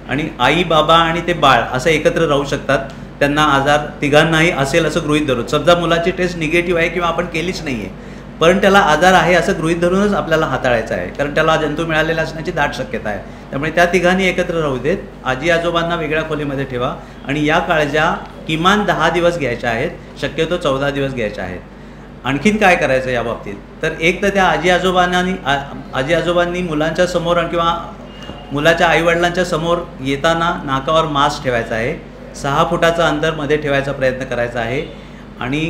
आणि आई बाबा आणि ते बाळ असं एकत्र राहू शकतात. त्यांना आजार तिघांनाही असेल असं गृहीत धरून, समजा मुलाची टेस्ट निगेटिव्ह आहे किंवा आपण केलीच नाही आहे, पण त्याला आजार आहे असं गृहीत धरूनच आपल्याला हाताळायचं आहे, कारण त्याला जंतू मिळालेला असण्याची दाट शक्यता आहे. त्यामुळे त्या तिघांनी एकत्र राहू देत, आजी आजोबांना वेगळ्या खोलीमध्ये ठेवा आणि या काळज्या किमान 10 दिवस घ्यायच्या आहेत, शक्यतो 14 दिवस घ्यायच्या आहेत. आणखीन काय करायचं या बाबतीत, तर एक तर त्या आजी आजोबांनी मुलांच्या समोर किंवा मुलाच्या आईवडिलांच्या समोर येताना नाकावर मास्क ठेवायचा आहे, 6 फुटाचं अंतर मध्ये ठेवायचा प्रयत्न करायचा आहे आणि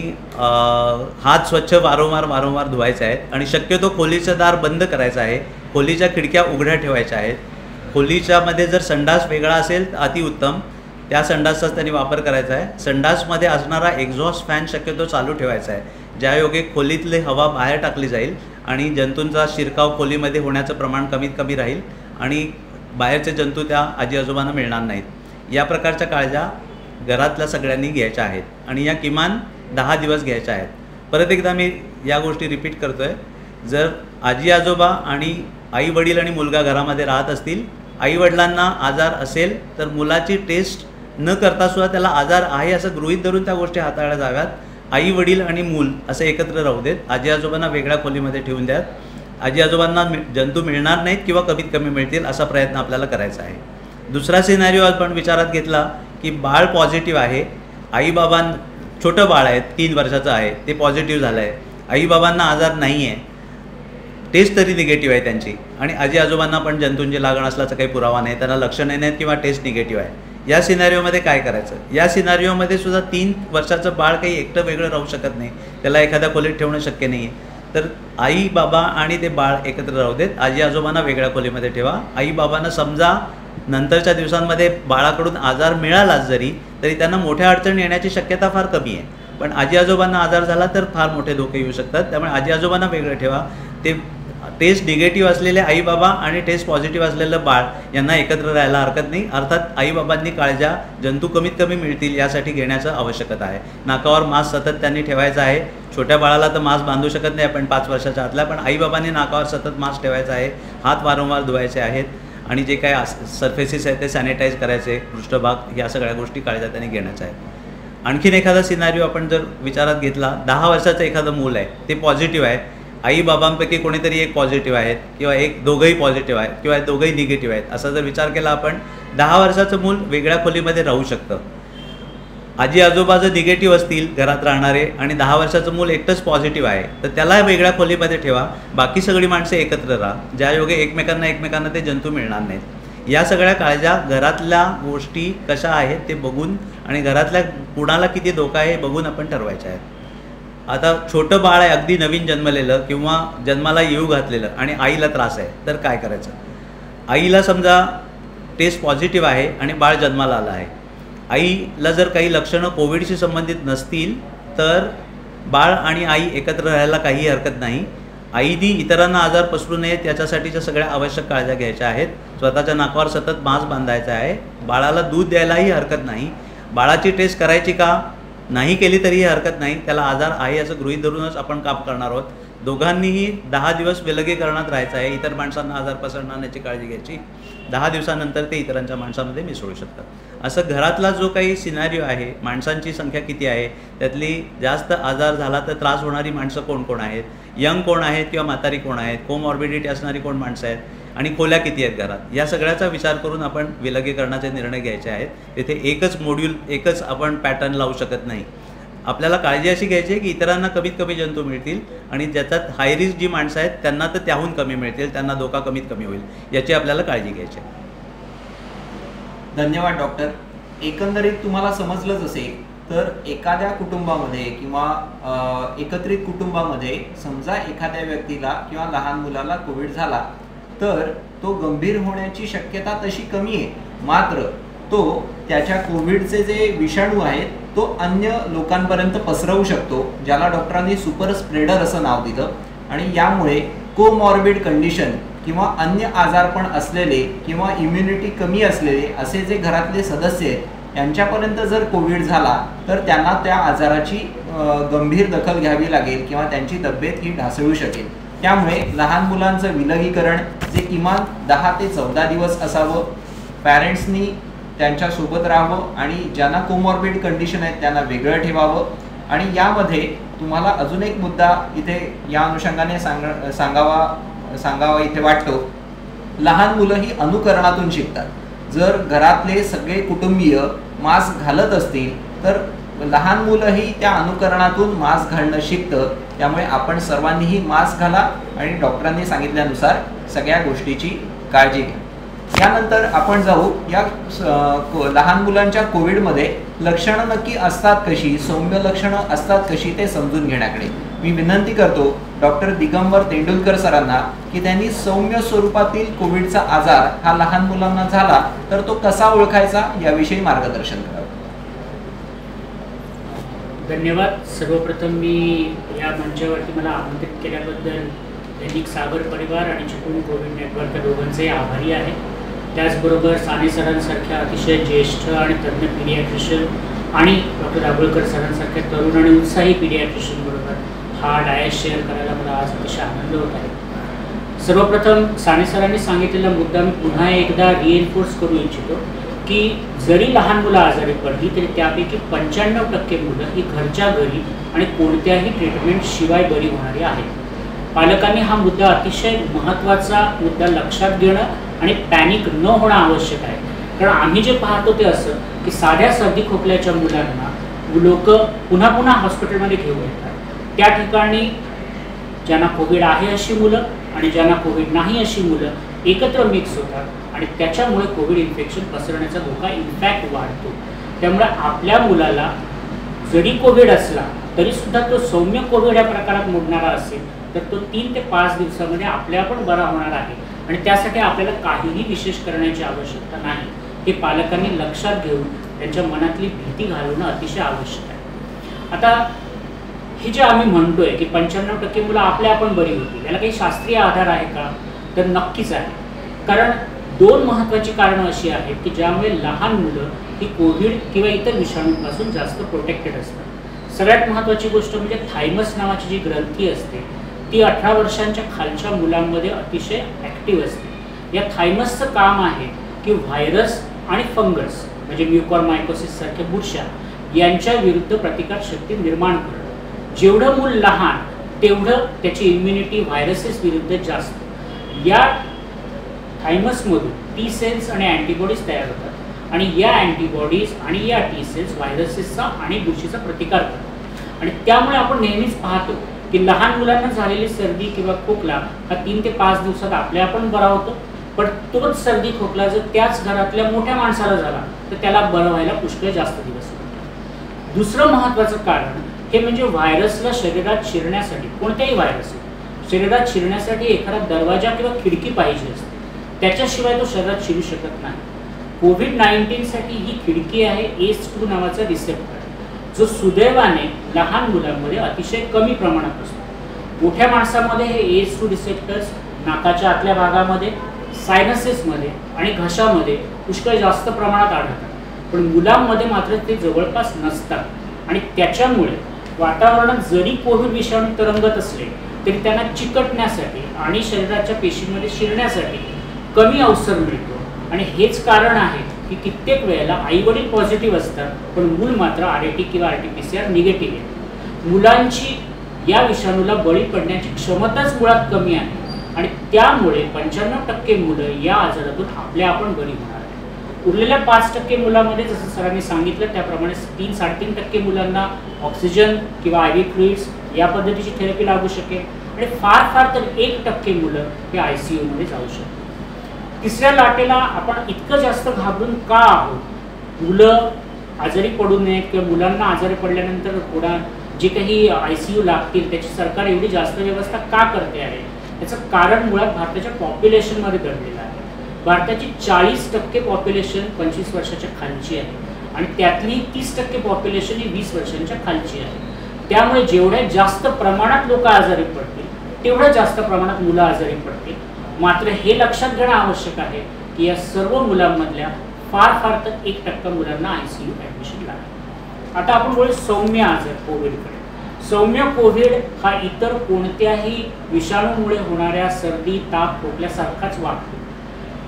हात स्वच्छ वारंवार धुवायचे आहेत आणि शक्यतो खोलीचं दार बंद करायचं आहे, खोलीच्या खिडक्या उघड्या ठेवायच्या आहेत. खोलीच्यामध्ये जर संडास वेगळा असेल तर अतिउत्तम, त्या संडासचाच त्यांनी वापर करायचा आहे. संडासमध्ये असणारा एक्झॉस्ट फॅन शक्यतो चालू ठेवायचा आहे, ज्यायोगे खोलीतली हवा बाहेर टाकली जाईल आणि जंतूंचा शिरकाव खोलीमध्ये होण्याचं प्रमाण कमीत कमी राहील आणि बाहेरचे जंतू त्या आजी आजोबांना मिळणार नाहीत. या प्रकारच्या काळज्या घरातल्या सगळ्यांनी घ्यायच्या आहेत आणि या किमान 10 दिवस घ्यायच्या आहेत. परत एकदा मी या गोष्टी रिपीट करतो आहे, जर आजी आजोबा आणि आई वडील आणि मुलगा घरामध्ये राहत असतील, आई वडिलांना आजार असेल तर मुलाची टेस्ट न करता सुद्धा त्याला आजार आहे असं गृहीत धरून त्या गोष्टी हाताळल्या जाव्यात. आई वडील आणि मूल असं एकत्र राहू देत, आजी आजोबांना वेगळ्या खोलीमध्ये ठेवून द्यात. आजी आजोबांना जंतू मिळणार नाहीत किंवा कमीत कमी मिळतील असा प्रयत्न आपल्याला करायचा आहे. दुसरा सिनारिओ आपण विचारात घेतला की बाळ पॉझिटिव्ह आहे, छोटं बाळ आहे, 3 वर्षाचं आहे, ते पॉझिटिव्ह झालं आहे, आईबाबांना आजार नाही आहे, टेस्ट तरी निगेटिव्ह आहे त्यांची आणि आजी आजोबांना पण जंतूंची लागण असल्याचा काही पुरावा नाही, त्यांना लक्षणं नाहीत किंवा टेस्ट निगेटिव्ह आहे. या सिनारिओमध्ये काय करायचं, या सिनारिओमध्ये सुद्धा 3 वर्षाचं बाळ काही एकटं वेगळं राहू शकत नाही, त्याला एखाद्या खोलीत ठेवणं शक्य नाही आहे. तर आई बाबा आणि ते बाळ एकत्र राहू देत, आजी आजोबांना वेगळ्या खोलीमध्ये ठेवा. आई बाबांना समजा नंतरच्या दिवसांमध्ये बाळाकडून आजार मिळालाच जरी तरी त्यांना मोठ्या अडचणी येण्याची शक्यता फार कमी आहे, पण आजी आजोबांना आजार झाला तर फार मोठे धोके येऊ शकतात. त्यामुळे आजी आजोबांना वेगळं ठेवा. ते टेस्ट निगेटिव्ह असलेले आई बाबा आणि टेस्ट पॉझिटिव्ह असलेलं बाळ यांना एकत्र राहायला हरकत नाही. अर्थात आई बाबांनी काळज्या जंतू कमीत कमी मिळतील यासाठी घेण्याचं आवश्यकता आहे. नाकावर मास्क सतत त्यांनी ठेवायचा आहे. छोट्या बाळाला तर मास्क बांधू शकत नाही आपण 5 वर्षाच्या आतल्या, पण आई बाबांनी नाकावर सतत मास्क ठेवायचा आहे, हात वारंवार धुवायचे आहेत आणि जे काही सरफेसेस आहेत ते सॅनिटाईज करायचे, पृष्ठभाग, या सगळ्या गोष्टी काळज्या त्यांनी घेण्याच्या आहेत. आणखीन एखादा सिनारिओ आपण जर विचारात घेतला, 10 वर्षाचं एखादं मूल आहे, ते पॉझिटिव्ह आहे, आई बाबांपैकी कोणीतरी एक पॉझिटिव्ह आहेत किंवा दोघंही पॉझिटिव्ह आहेत किंवा दोघंही निगेटिव्ह आहेत, असा जर विचार केला आपण, 10 वर्षाचं मूल वेगळ्या खोलीमध्ये राहू शकतं. आजी आजोबा जर निगेटिव्ह असतील घरात राहणारे आणि 10 वर्षाचं मूल एकटंच पॉझिटिव्ह आहे तर त्याला वेगळ्या खोलीमध्ये ठेवा, बाकी सगळी माणसं एकत्र राहा, ज्यायोगे एकमेकांना ते जंतू मिळणार नाहीत. या सगळ्या काळज्या घरातल्या गोष्टी कशा आहेत ते बघून आणि घरातल्या कुणाला किती धोका आहे हे बघून आपण ठरवायच्या आहेत. आता छोटं बाळ आहे, अगदी नवीन जन्मलेलं किंवा जन्माला येऊ घातलेलं आणि आईला त्रास आहे, तर काय करायचं. आईला समजा टेस्ट पॉझिटिव्ह आहे आणि बाळ जन्माला आलं आहे, आईला जर काही लक्षणं कोविडशी संबंधित नसतील तर बाळ आणि आई एकत्र राहायला काही हरकत नाही. आईनी इतरांना आजार पसरू नयेत याच्यासाठीच्या सगळ्या आवश्यक काळज्या घ्यायच्या आहेत. स्वतःच्या नाकावर सतत मास्क बांधायचा आहे. बाळाला दूध द्यायलाही हरकत नाही. बाळाची टेस्ट करायची का, नाही केली तरीही हरकत नाही, त्याला आजार आहे असं गृहीत धरूनच आपण काम करणार आहोत. दोघांनीही 10 दिवस विलगीकरणात राहायचं आहे. इतर माणसांना आजार पसरणार याची काळजी घ्यायची. 10 दिवसानंतर ते इतरांच्या माणसामध्ये मिसळू शकतात. असं घरातला जो काही सिनारिओ आहे, माणसांची संख्या किती आहे, त्यातली जास्त आजार झाला तर त्रास होणारी माणसं कोण कोण आहेत, यंग कोण आहेत किंवा म्हातारी कोण आहेत, कोमॉर्बिडिटी असणारी कोण माणसं आहेत आणि खोल्या किती आहेत घरात, या सगळ्याचा विचार करून आपण विलगीकरणाचे निर्णय घ्यायचे आहेत. तिथे एकच मॉड्यूल, एकच आपण पॅटर्न लावू शकत नाही. आपल्याला काळजी अशी घ्यायची आहे की इतरांना कमीत कमी जंतू मिळतील आणि ज्याच्यात हाय रिस्क जी माणसं आहेत त्यांना तर त्याहून कमी मिळतील, त्यांना धोका कमीत कमी होईल, याची आपल्याला काळजी घ्यायची आहे. धन्यवाद डॉक्टर. एकंदरीत तुम्हाला समजलंच असेल तर एखाद्या कुटुंबामध्ये किंवा एकत्रित कुटुंबामध्ये समजा एखाद्या व्यक्तीला किंवा लहान मुलाला कोविड झाला तर तो गंभीर होण्याची शक्यता तशी कमी आहे, मात्र तो त्याच्या कोविडचे जे विषाणू आहेत तो अन्य लोकांपर्यंत पसरवू शकतो, ज्याला डॉक्टरांनी सुपर स्प्रेडर असं नाव दिलं. आणि यामुळे कोमॉर्बिड कंडिशन किंवा अन्य आजारपण असलेले किंवा इम्युनिटी कमी असलेले असे जे घरातले सदस्य आहेत यांच्यापर्यंत जर कोविड झाला तर त्यांना त्या आजाराची गंभीर दखल घ्यावी लागेल किंवा त्यांची तब्येत ही ढासळू शकेल. त्यामुळे लहान मुलांचं विलगीकरण जे किमान 10 ते 14 दिवस असावं, पॅरेंट्सनी त्यांच्यासोबत राहावं आणि ज्यांना कोमॉर्बिड कंडिशन आहेत त्यांना वेगळं ठेवावं. आणि यामध्ये तुम्हाला अजून एक मुद्दा इथे या अनुषंगाने सांगावा इथे वाटतो. लहान मुलं ही अनुकरणातून शिकतात. जर घरातले सगळे कुटुंबीय मास्क घालत असतील तर लहान मुलंही त्या अनुकरणातून मास्क घालणं शिकतं. त्यामुळे आपण सर्वांनीही मास्क घाला आणि डॉक्टरांनी सांगितल्यानुसार सगळ्या गोष्टीची काळजी घ्या. यानंतर आपण जाऊ या लहान मुलांच्या कोविडमध्ये लक्षणं नक्की असतात कशी, सौम्य लक्षणं असतात कशी ते समजून घेण्याकडे मी विनंती करतो डॉक्टर दिगंबर तेंडुलकर सरांना की त्यांनी सौम्य स्वरूपातील कोविडचा आजार हा लहान मुलांना झाला तर तो कसा ओळखायचा याविषयी मार्गदर्शन करावं. धन्यवाद. सर्वप्रथम मी या मंचावरती मला आमंत्रित केल्याबद्दल दैनिक सागर परिवार आणि चिपळूण कोविड नेटवर्क या दोघांचे आभारी आहे. त्याचबरोबर साने सरांसारख्या अतिशय ज्येष्ठ आणि तज्ज्ञ पीडियाट्रिशियन आणि डॉक्टर दाभोळकर सरांसारख्या तरुण आणि उत्साही पीडियाट्रिशियन बरोबर हा डायस शेअर करायला मला आज अतिशय आनंद होत आहे. सर्वप्रथम साने सरांनी सांगितलेला मुद्दा मी पुन्हा एकदा रिएन्फोर्स करू इच्छितो की जरी लहान मुलं आजारी पडली तरी त्यापैकी 95% मुलं ही घरच्या घरी आणि कोणत्याही ट्रीटमेंट शिवाय बरी होणारी आहेत. पालकांनी हा मुद्दा अतिशय महत्त्वाचा मुद्दा लक्षात घेणं आणि पॅनिक न होणं आवश्यक आहे. कारण आम्ही जे पाहतो ते असं की साध्या सर्दी खोकल्याच्या मुलांना लोक पुन्हा पुन्हा हॉस्पिटलमध्ये घेऊन येतात. त्या ठिकाणी ज्यांना कोविड आहे अशी मुलं आणि ज्यांना कोविड नाही अशी मुलं एकत्र मिक्स होतात आणि त्याच्यामुळे कोविड इन्फेक्शन पसरण्याचा धोका इनफॅक्ट वाढतो. त्यामुळे आपल्या मुलाला जरी कोविड असला तरीसुद्धा तो सौम्य कोविड या प्रकारात मोडणारा असेल तर तो 3 ते 5 दिवसामध्ये आपल्या पण बरा होणार आहे आणि त्यासाठी आपल्याला काहीही विशेष करण्याची आवश्यकता नाही. हे पालकांनी लक्षात घेऊन त्यांच्या मनातली भीती घालवणं अतिशय आवश्यक आहे. आता हे जे आम्ही म्हणतोय की 95% मुलं आपल्या आपण बरी होतील, याला काही शास्त्रीय आधार आहे का तर नक्कीच आहे. कारण 2 महत्त्वाची कारणं अशी आहेत की ज्यामुळे लहान मुलं ही कोविड किंवा इतर विषाणूंपासून जास्त प्रोटेक्टेड असतात. सगळ्यात महत्त्वाची गोष्ट म्हणजे थायमस नावाची जी ग्रंथी असते ती 18 वर्षांच्या खालच्या मुलांमध्ये अतिशय ॲक्टिव्ह असते. या थायमसचं काम आहे की व्हायरस आणि फंगस म्हणजे म्युकॉरमायकोसिस सारख्या बुरशा यांच्या विरुद्ध प्रतिकारशक्ती निर्माण करणं. जेवढं मूल लहान तेवढं त्याची इम्युनिटी व्हायरसेस विरुद्ध जास्त. या थायमसमधून टी सेल्स आणि अँटीबॉडीज तयार होतात आणि या अँटीबॉडीज आणि या टी सेल्स व्हायरसेसचा आणि बुरशीचा प्रतिकार करतात. आणि त्यामुळे आपण नेहमीच पाहतो की लहान मुलांना झालेली सर्दी किंवा खोकला हा 3 ते 5 दिवसात आपल्या आपण बरा होतो. पण तोच सर्दी खोकला जर त्याच घरातल्या मोठ्या माणसाला झाला तर त्याला बरं व्हायला पुष्कळ जास्त दिवस लागतात. दुसरं महत्त्वाचं कारण हे म्हणजे व्हायरसला शरीरात शिरण्यासाठी, कोणत्याही व्हायरस शरीरात शिरण्यासाठी एखादा दरवाजा किंवा खिडकी पाहिजे असते, त्याच्याशिवाय तो शरीरात शिरू शकत नाही. कोविड-19साठी ही खिडकी आहे ACE2 नावाचा रिसेप्टर जो सुदैवाने लहान मुलांमध्ये अतिशय कमी प्रमाणात असतो. मोठ्या माणसामध्ये हे ACE2 रिसेप्टर्स नाकाच्या आतल्या भागामध्ये, सायनसेसमध्ये आणि घशामध्ये पुष्कळ जास्त प्रमाणात आढळतात. पण मुलांमध्ये मात्र ते जवळपास नसतात आणि त्याच्यामुळे वातावरणात जरी कोविड विषाणू तरंगत असले तरी त्यांना चिकटण्यासाठी आणि शरीराच्या पेशींमध्ये शिरण्यासाठी कमी अवसर मिळतो. आणि हेच कारण आहे की कित्येक वेळेला आईवडील पॉझिटिव्ह असतात पण मूल मात्र RAT किंवा RT-PCR निगेटिव्ह आहे. मुलांची या विषाणूला बळी पडण्याची क्षमताच मुळात कमी आहे आणि त्यामुळे 95% मुलं या आजारातून आपल्या आपण बरी होणार आहे. उरलेल्या 5% मुलांमध्ये जसं सरांनी सांगितलं त्याप्रमाणे 3-3.5% मुलांना ऑक्सिजन किंवा IV फ्लुइड्स या पद्धतीची थेरपी लागू शकेल आणि फार फार तर 1% मुलं हे ICU मध्ये जाऊ शकतात. तिसऱ्या लाटेला आपण इतकं जास्त घाबरून का आहोत? मुलं आजारी पडू नयेत किंवा मुलांना आजारी पडल्यानंतर पुन्हा जे काही ICU लागतील त्याची सरकार एवढी जास्त व्यवस्था का करते आहे? याचं कारण मुळात भारताच्या पॉप्युलेशनमध्ये दडलेलं आहे. भारताची 40% पॉप्युलेशन 25 वर्षाच्या खालची आहे आणि त्यातली 30% पॉप्युलेशन ही 20 वर्षांच्या खालची आहे. त्यामुळे जेवढ्या जास्त प्रमाणात लोक आजारी पडतील तेवढ्या जास्त प्रमाणात मुलं आजारी पडतील. मात्र हे लक्षात घेणं आवश्यक आहे की या सर्व मुलांमधल्या फार फार तर 1% मुलांना ICU ॲडमिशन लागेल. आता आपण बोलू सौम्य आजार कोविडकडे. सौम्य कोविड हा इतर कोणत्याही विषाणूमुळे होणाऱ्या सर्दी ताप खोकल्यासारखाच वागतो.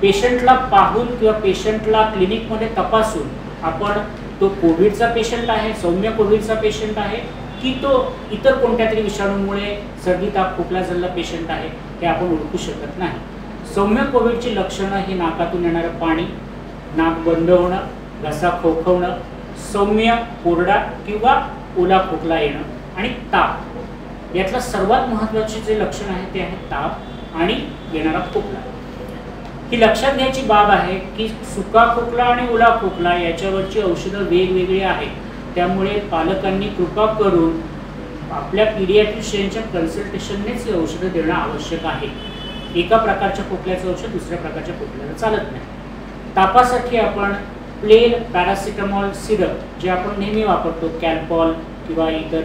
पेशंटला पाहून किंवा पेशंटला क्लिनिकमध्ये तपासून आपण तो कोविडचा पेशंट आहे, सौम्य कोविडचा पेशंट आहे की तो इतर कोणत्या तरी विषाणूमुळे सर्दी ताप खोकला झालेला पेशंट आहे हे आपण ओळखू शकत नाही. सौम्य कोविडची लक्षणं ही नाकातून येणारं पाणी, नाक बंद होणं, घसा खोखवणं, सौम्य कोरडा किंवा ओला खोकला येणं आणि ताप. यातलं सर्वात महत्त्वाचे जे लक्षण आहे ते आहे ताप आणि येणारा खोकला. ही लक्षात घ्यायची बाब आहे की सुका खोकला आणि ओला खोकला याच्यावरची औषधं वेगवेगळी आहेत. त्यामुळे पालकांनी कृपा करून आपल्या पीडियाट्रिशियनच्या कन्सल्टेशननेच ही औषधं देणं आवश्यक आहे. एका प्रकारच्या खोकल्याचं औषध दुसऱ्या प्रकारच्या खोकल्याला चालत नाही. तापासाठी आपण प्लेन पॅरासिटामॉल सिरप जे आपण नेहमी वापरतो कॅल्पॉल किंवा इतर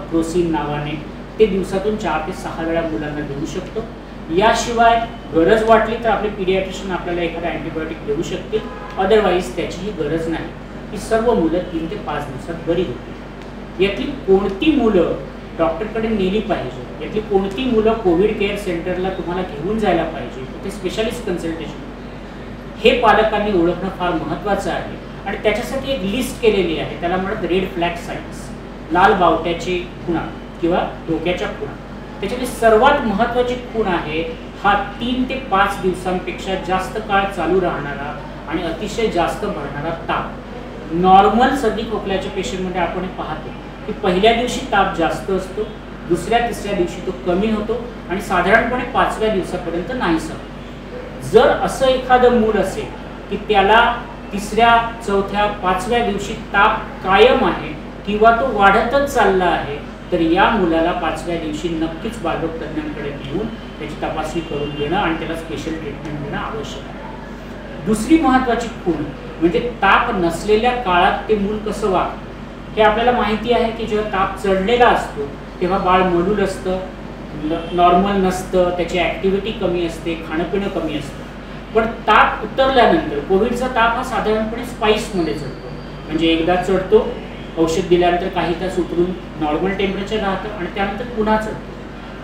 क्रोसिन नावाने ते दिवसातून 4 ते 6 वेळा मुलांना देऊ शकतो. याशिवाय गरज वाटली तर आपले पीडियाट्रिशियन आपल्याला एखादा अँटीबायोटिक देऊ शकतील, अदरवाईज त्याचीही गरज नाही. ही सर्व मुलं 3 ते 5 दिवसात बरी होतील. यातली कोणती मुलं डॉक्टरकडे नेली पाहिजे, यातली कोणती मुलं कोविड केअर सेंटरला तुम्हाला घेऊन जायला पाहिजे, ते स्पेशालिस्ट कन्सल्टेशन हे पालकांनी ओळखणं फार महत्त्वाचं आहे. आणि त्याच्यासाठी एक लिस्ट केलेली आहे, त्याला म्हणत रेड फ्लॅग साईन्स, लाल बावट्याची खुणा किंवा डोक्याच्या खुणा. त्याच्यातली सर्वात महत्त्वाची खूण आहे हा 3 ते 5 दिवसांपेक्षा जास्त काळ चालू राहणारा आणि अतिशय जास्त भरणारा ताप. नॉर्मल सर्दी खोकल्याच्या पेशंटमध्ये आपण पाहतो की पहिल्या दिवशी ताप जास्त असतो, दुसऱ्या तिसऱ्या दिवशी तो कमी होतो आणि साधारणपणे 5व्या दिवसापर्यंत नाहीसा. जर असं एखादं मूल असेल की त्याला 3ऱ्या 4थ्या 5व्या दिवशी ताप कायम आहे किंवा तो वाढतच चालला आहे तर या मुलाला 5व्या दिवशी नक्कीच बालरोग तज्ज्ञांकडे घेऊन त्याची तपासणी करून घेणं आणि त्याला स्पेशल ट्रीटमेंट देणं आवश्यक आहे. दुसरी महत्त्वाची खूण म्हणजे ताप नसलेल्या काळात ते मूल कसं वागतं. हे आपल्याला माहिती आहे की जेव्हा ताप चढलेला असतो तेव्हा बाळ मलूल असतं, नॉर्मल नसतं, त्याची ॲक्टिव्हिटी कमी असते, खाणंपिणं कमी असतं. पण ताप उतरल्यानंतर कोविडचा ताप हा साधारणपणे स्पाइसमध्ये चढतो, म्हणजे एकदा चढतो, औषध दिल्यानंतर काही तास उतरून नॉर्मल टेम्परेचर राहतं आणि त्यानंतर पुन्हा चढतो.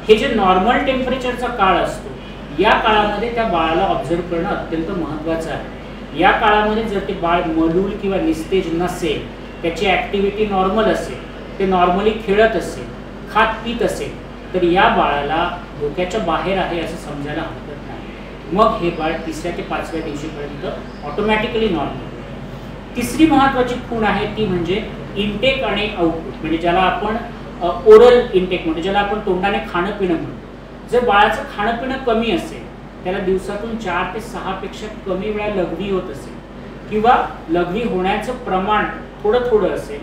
हे जे नॉर्मल टेम्परेचरचा काळ असतो या काळामध्ये त्या बाळाला ऑब्झर्व करणं अत्यंत महत्त्वाचं आहे. या काळामध्ये जर ते बाळ मलूल किंवा निस्तेज नसेल, त्याची ॲक्टिव्हिटी नॉर्मल असेल, ते नॉर्मली खेळत असेल, खात पीत असेल तर या बाळाला डोक्याच्या बाहेर आहे असं समजायला हरकत नाही. मग हे बाळ 3ऱ्या ते 5व्या दिवशीपर्यंत ऑटोमॅटिकली नॉर्मल. तिसरी महत्त्वाची खूण आहे ती म्हणजे इनटेक आणि आउटपुट, म्हणजे ज्याला आपण ओरल इनटेक म्हणतो, ज्याला आपण तोंडाने खाणं पिणं म्हणतो. जर बाळाचं खाणं पिणं कमी असेल, त्याला दिवसातून 4 ते 6 पेक्षा कमी वेळा लघवी होत असेल किंवा लघवी होण्याचं प्रमाण थोडं थोडं असेल,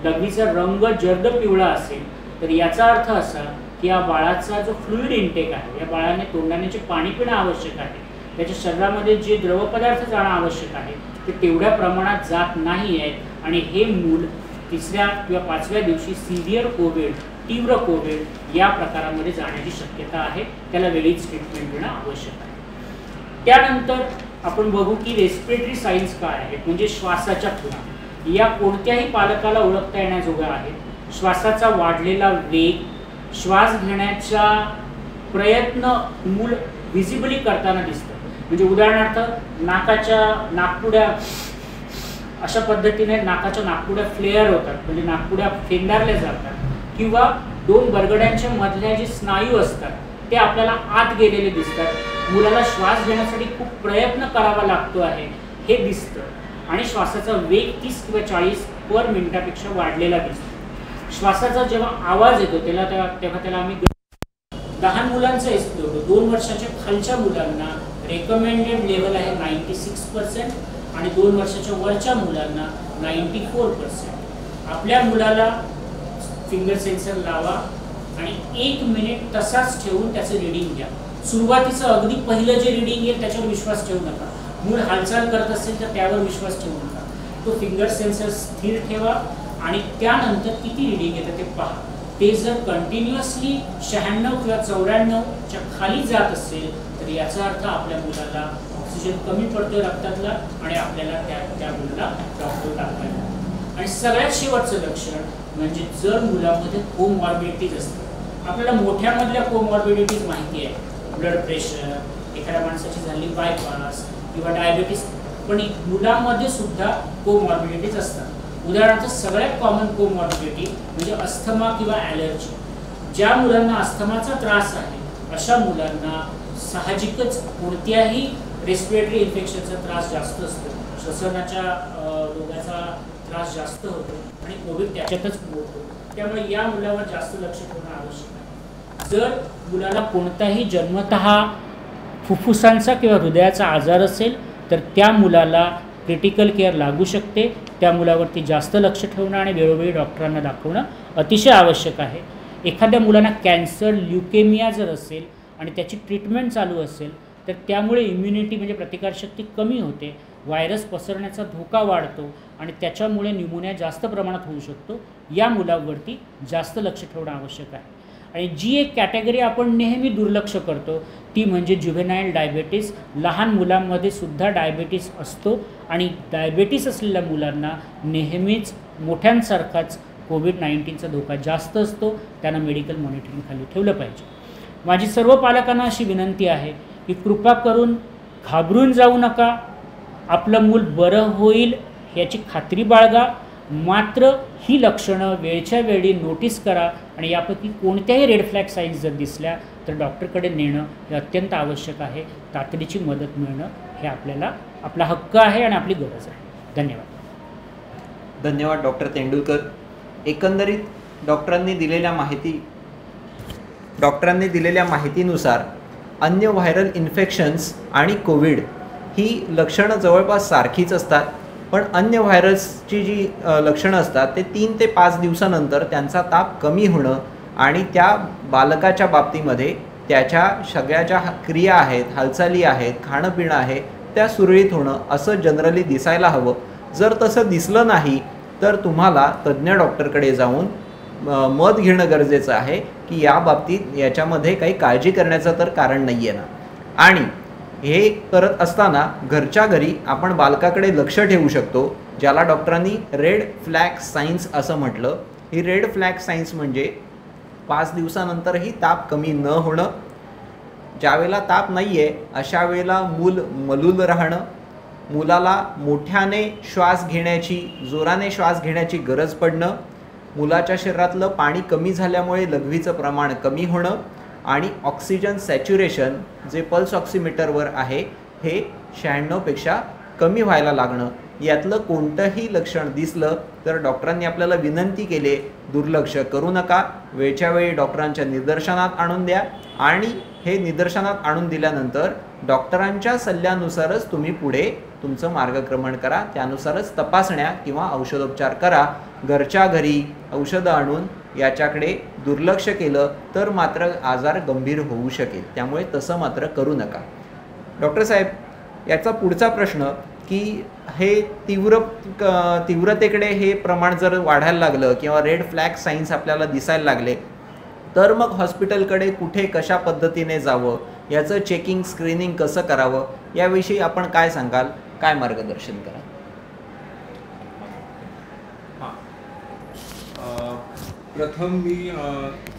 लघवीचा रंग जर्द पिवळा असेल तर याचा अर्थ असा की या बाळाचा जो फ्लुइड इनटेक आहे, या बाळाने तोंडाने जे पाणी पिणं आवश्यक आहे, त्याच्या शरीरामध्ये जे द्रवपदार्थ जाणं आवश्यक आहे ते तेवढ्या प्रमाणात जात नाही आहेत आणि हे मूल 3ऱ्या किंवा 5व्या दिवशी सिव्हिअर कोविड, तीव्र कोविड या प्रकारामध्ये जाण्याची शक्यता आहे. त्याला वेळीच ट्रीटमेंट देणं आवश्यक आहे. त्यानंतर आपण बघू की रेस्पिरेटरी साईन्स काय आहेत, म्हणजे श्वासाच्या खुणा. या कोणत्याही पालकाला ओळखता येण्याजोग्या आहेत. श्वासाचा वाढलेला वेग, श्वास घेण्याचा प्रयत्न मूल व्हिजिबली करताना दिसतं. म्हणजे उदाहरणार्थ नाकपुड्या अशा पद्धतीने नाकाच्या नाकपुड्या फ्लेअर होतात, म्हणजे नाकपुड्या फेंदारल्या जातात, किंवा दोन बरगड्यांच्या मधल्या जे स्नायू असतात ते आपल्याला आत गेलेले दिसतात. मुलाला श्वास घेण्यासाठी खूप प्रयत्न करावा लागतो आहे हे दिसतं. आणि श्वासाचा वेग 30 किंवा 40 पर मिनिटापेक्षा वाढलेला दिसतो. श्वासाचा जेव्हा आवाज येतो तेव्हा त्याला आम्ही लहान मुलांचा असतो. 2 वर्षाच्या खालच्या मुलांना रेकमेंडेड लेवल आहे 96% आणि 2 वर्षाच्या वरच्या मुलांना 94%. आपल्या मुलाला फिंगर सेन्सर लावा आणि 1 मिनिट तसाच ठेवून त्याचं रिडिंग घ्या. सुरुवातीचं अगदी पहिलं जे रिडिंग येईल त्याच्यावर विश्वास ठेवू नका. मूल हालचाल करत असेल तर त्यावर विश्वास ठेवू नका. तो फिंगर सेन्सर स्थिर ठेवा आणि त्यानंतर किती रिडिंग येतं ते पहा. ते जर कंटिन्युअसली 96 किंवा 94च्या खाली जात असेल तर याचा अर्थ आपल्या मुलाला ऑक्सिजन कमी पडतोय रक्तातला आणि आपल्याला त्या मुलाला डॉक्टर दाखवायला. आणि सगळ्यात शेवटचं लक्षण म्हणजे जर मुलामध्ये कोमॉर्बिडिटीज असतात. आपल्याला मोठ्यामधल्या कोमॉर्बिडिटीज माहिती आहे, ब्लड प्रेशर, एखाद्या माणसाची झालेली बायपास किंवा डायबिटीस, पण मुलांमध्ये सुद्धा कोमॉर्बिडिटीज असतात. उदाहरणार्थ सगळ्यात कॉमन कोमॉर्बिडिटी म्हणजे अस्थमा किंवा ॲलर्जी. ज्या मुलांना अस्थमाचा त्रास आहे अशा मुलांना साहजिकच कोणत्याही रेस्पिरेटरी इन्फेक्शनचा त्रास जास्त असतो, श्वसनाच्या रोगाचा त्रास जास्त होतो आणि कोविड त्याच्यातच होतो. त्यामुळे या मुलावर जास्त लक्ष ठेवणं आवश्यक आहे. जर मुलाला कोणताही जन्मतः फुफ्फुसांचा किंवा हृदयाचा आजार असेल तर त्या मुलाला क्रिटिकल केअर लागू शकते. त्या मुलावरती जास्त लक्ष ठेवणं आणि वेळोवेळी डॉक्टरांना दाखवणं अतिशय आवश्यक आहे. एखाद्या मुलांना कॅन्सर, ल्युकेमिया जर असेल आणि त्याची ट्रीटमेंट चालू असेल तर त्यामुळे इम्युनिटी म्हणजे प्रतिकारशक्ती कमी होते, व्हायरस पसरण्याचा धोका वाढतो आणि त्याच्यामुळे न्यूमोनिया जास्त प्रमाणात होऊ शकतो. या मुलांवरती जास्त लक्ष ठेवणं आवश्यक आहे. आणि जी एक कॅटेगरी आपण नेहमी दुर्लक्ष करतो ती म्हणजे ज्युव्हेनाईल डायबेटीस. लहान मुलांमध्ये सुद्धा डायबेटीस असतो आणि डायबेटीस असलेल्या मुलांना नेहमीच मोठ्यांसारखाच कोविड-19चा धोका जास्त असतो. त्यांना मेडिकल मॉनिटरिंगखाली ठेवलं पाहिजे. माझी सर्व पालकांना अशी विनंती आहे की कृपा करून घाबरून जाऊ नका. आपलं मूल बरं होईल याची खात्री बाळगा. मात्र ही लक्षणं वेळच्या वेळी नोटीस करा आणि यापैकी कोणत्याही रेड फ्लॅग साईन्स जर दिसल्या तर डॉक्टरकडे नेणं हे अत्यंत आवश्यक आहे. तातडीची मदत मिळणं हे आपला हक्क आहे आणि आपली गरज आहे. धन्यवाद. धन्यवाद डॉक्टर तेंडुलकर. एकंदरीत डॉक्टरांनी दिलेल्या माहितीनुसार अन्य व्हायरल इन्फेक्शन्स आणि कोविड ही लक्षणं जवळपास सारखीच असतात. पण अन्य व्हायरसची जी लक्षणं असतात ते 3 ते 5 दिवसानंतर त्यांचा ताप कमी होणं आणि त्या बालकाच्या बाबतीमध्ये त्याच्या सगळ्या ज्या क्रिया आहेत, हालचाली आहेत, खाणं पिणं आहे त्या सुरळीत होणं असं जनरली दिसायला हवं. जर तसं दिसलं नाही तर तुम्हाला तज्ज्ञ डॉक्टरकडे जाऊन मत घेणं गरजेचं आहे की या बाबतीत याच्यामध्ये काही काळजी करण्याचं तर कारण नाही आहे ना. आणि हे करत असताना घरच्या घरी आपण बालकाकडे लक्ष ठेवू शकतो, ज्याला डॉक्टरांनी रेड फ्लॅग साईन्स असं म्हटलं. ही रेड फ्लॅग साईन्स म्हणजे 5 दिवसानंतरही ताप कमी न होणं, ज्यावेळेला ताप नाही आहे अशा वेळेला मूल मलूल राहणं, मुलाला मोठ्याने जोराने श्वास घेण्याची गरज पडणं, मुलाच्या शरीरातलं पाणी कमी झाल्यामुळे लघवीचं प्रमाण कमी होणं आणि ऑक्सिजन सॅच्युरेशन जे पल्स ऑक्सिमीटरवर आहे हे 96पेक्षा कमी व्हायला लागणं. यातलं कोणतंही लक्षण दिसलं तर डॉक्टरांनी आपल्याला विनंती केली, दुर्लक्ष करू नका. वेळच्या वेळी डॉक्टरांच्या निदर्शनात आणून द्या आणि हे निदर्शनात आणून दिल्यानंतर डॉक्टरांच्या सल्ल्यानुसारच तुम्ही पुढे तुमचं मार्गक्रमण करा. त्यानुसारच तपासण्या किंवा औषधोपचार करा. घरच्या घरी औषधं आणून याच्याकडे दुर्लक्ष केलं तर मात्र आजार गंभीर होऊ शकेल. त्यामुळे तसं मात्र करू नका. डॉक्टर साहेब, याचा पुढचा प्रश्न की हे तीव्रतेकडे हे प्रमाण जर वाढायला लागलं किंवा रेड फ्लॅग साईन्स आपल्याला दिसायला लागले तर मग हॉस्पिटलकडे कुठे कशा पद्धतीने जावं, याचं चेकिंग स्क्रीनिंग कसं करावं याविषयी आपण काय सांगाल, काय मार्गदर्शन कराल? प्रथम मी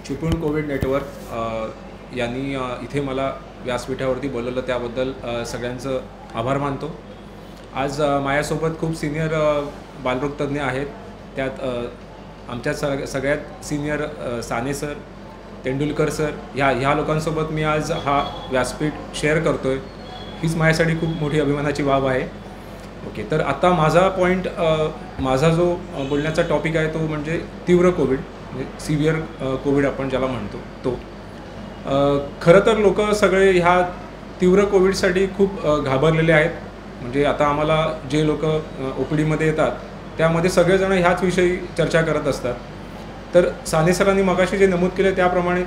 चिपळूण कोविड नेटवर्क यांनी इथे मला व्यासपीठावरती बोलवलं त्याबद्दल सगळ्यांचं आभार मानतो. आज माझ्यासोबत खूप सिनियर बालरोग तज्ज्ञ आहेत. त्यात आमच्या सगळ्यात senior Sane sir, Tendulkar sir ह्या लोकांसोबत मी आज हा व्यासपीठ शेअर करतो आहे. हीच माझ्यासाठी खूप मोठी अभिमानाची बाब आहे. ओके, तर आता माझा पॉईंट, माझा जो बोलण्याचा टॉपिक आहे तो म्हणजे तीव्र कोविड, म्हणजे सिव्हिअर कोविड आपण ज्याला म्हणतो तो. खरं तर लोक सगळे ह्या तीव्र कोविडसाठी खूप घाबरलेले आहेत. म्हणजे आता आम्हाला जे लोक OPDमध्ये येतात त्यामध्ये सगळेजण ह्याच विषयी चर्चा करत असतात. तर साने सरांनी मगाशी जे नमूद केले त्याप्रमाणे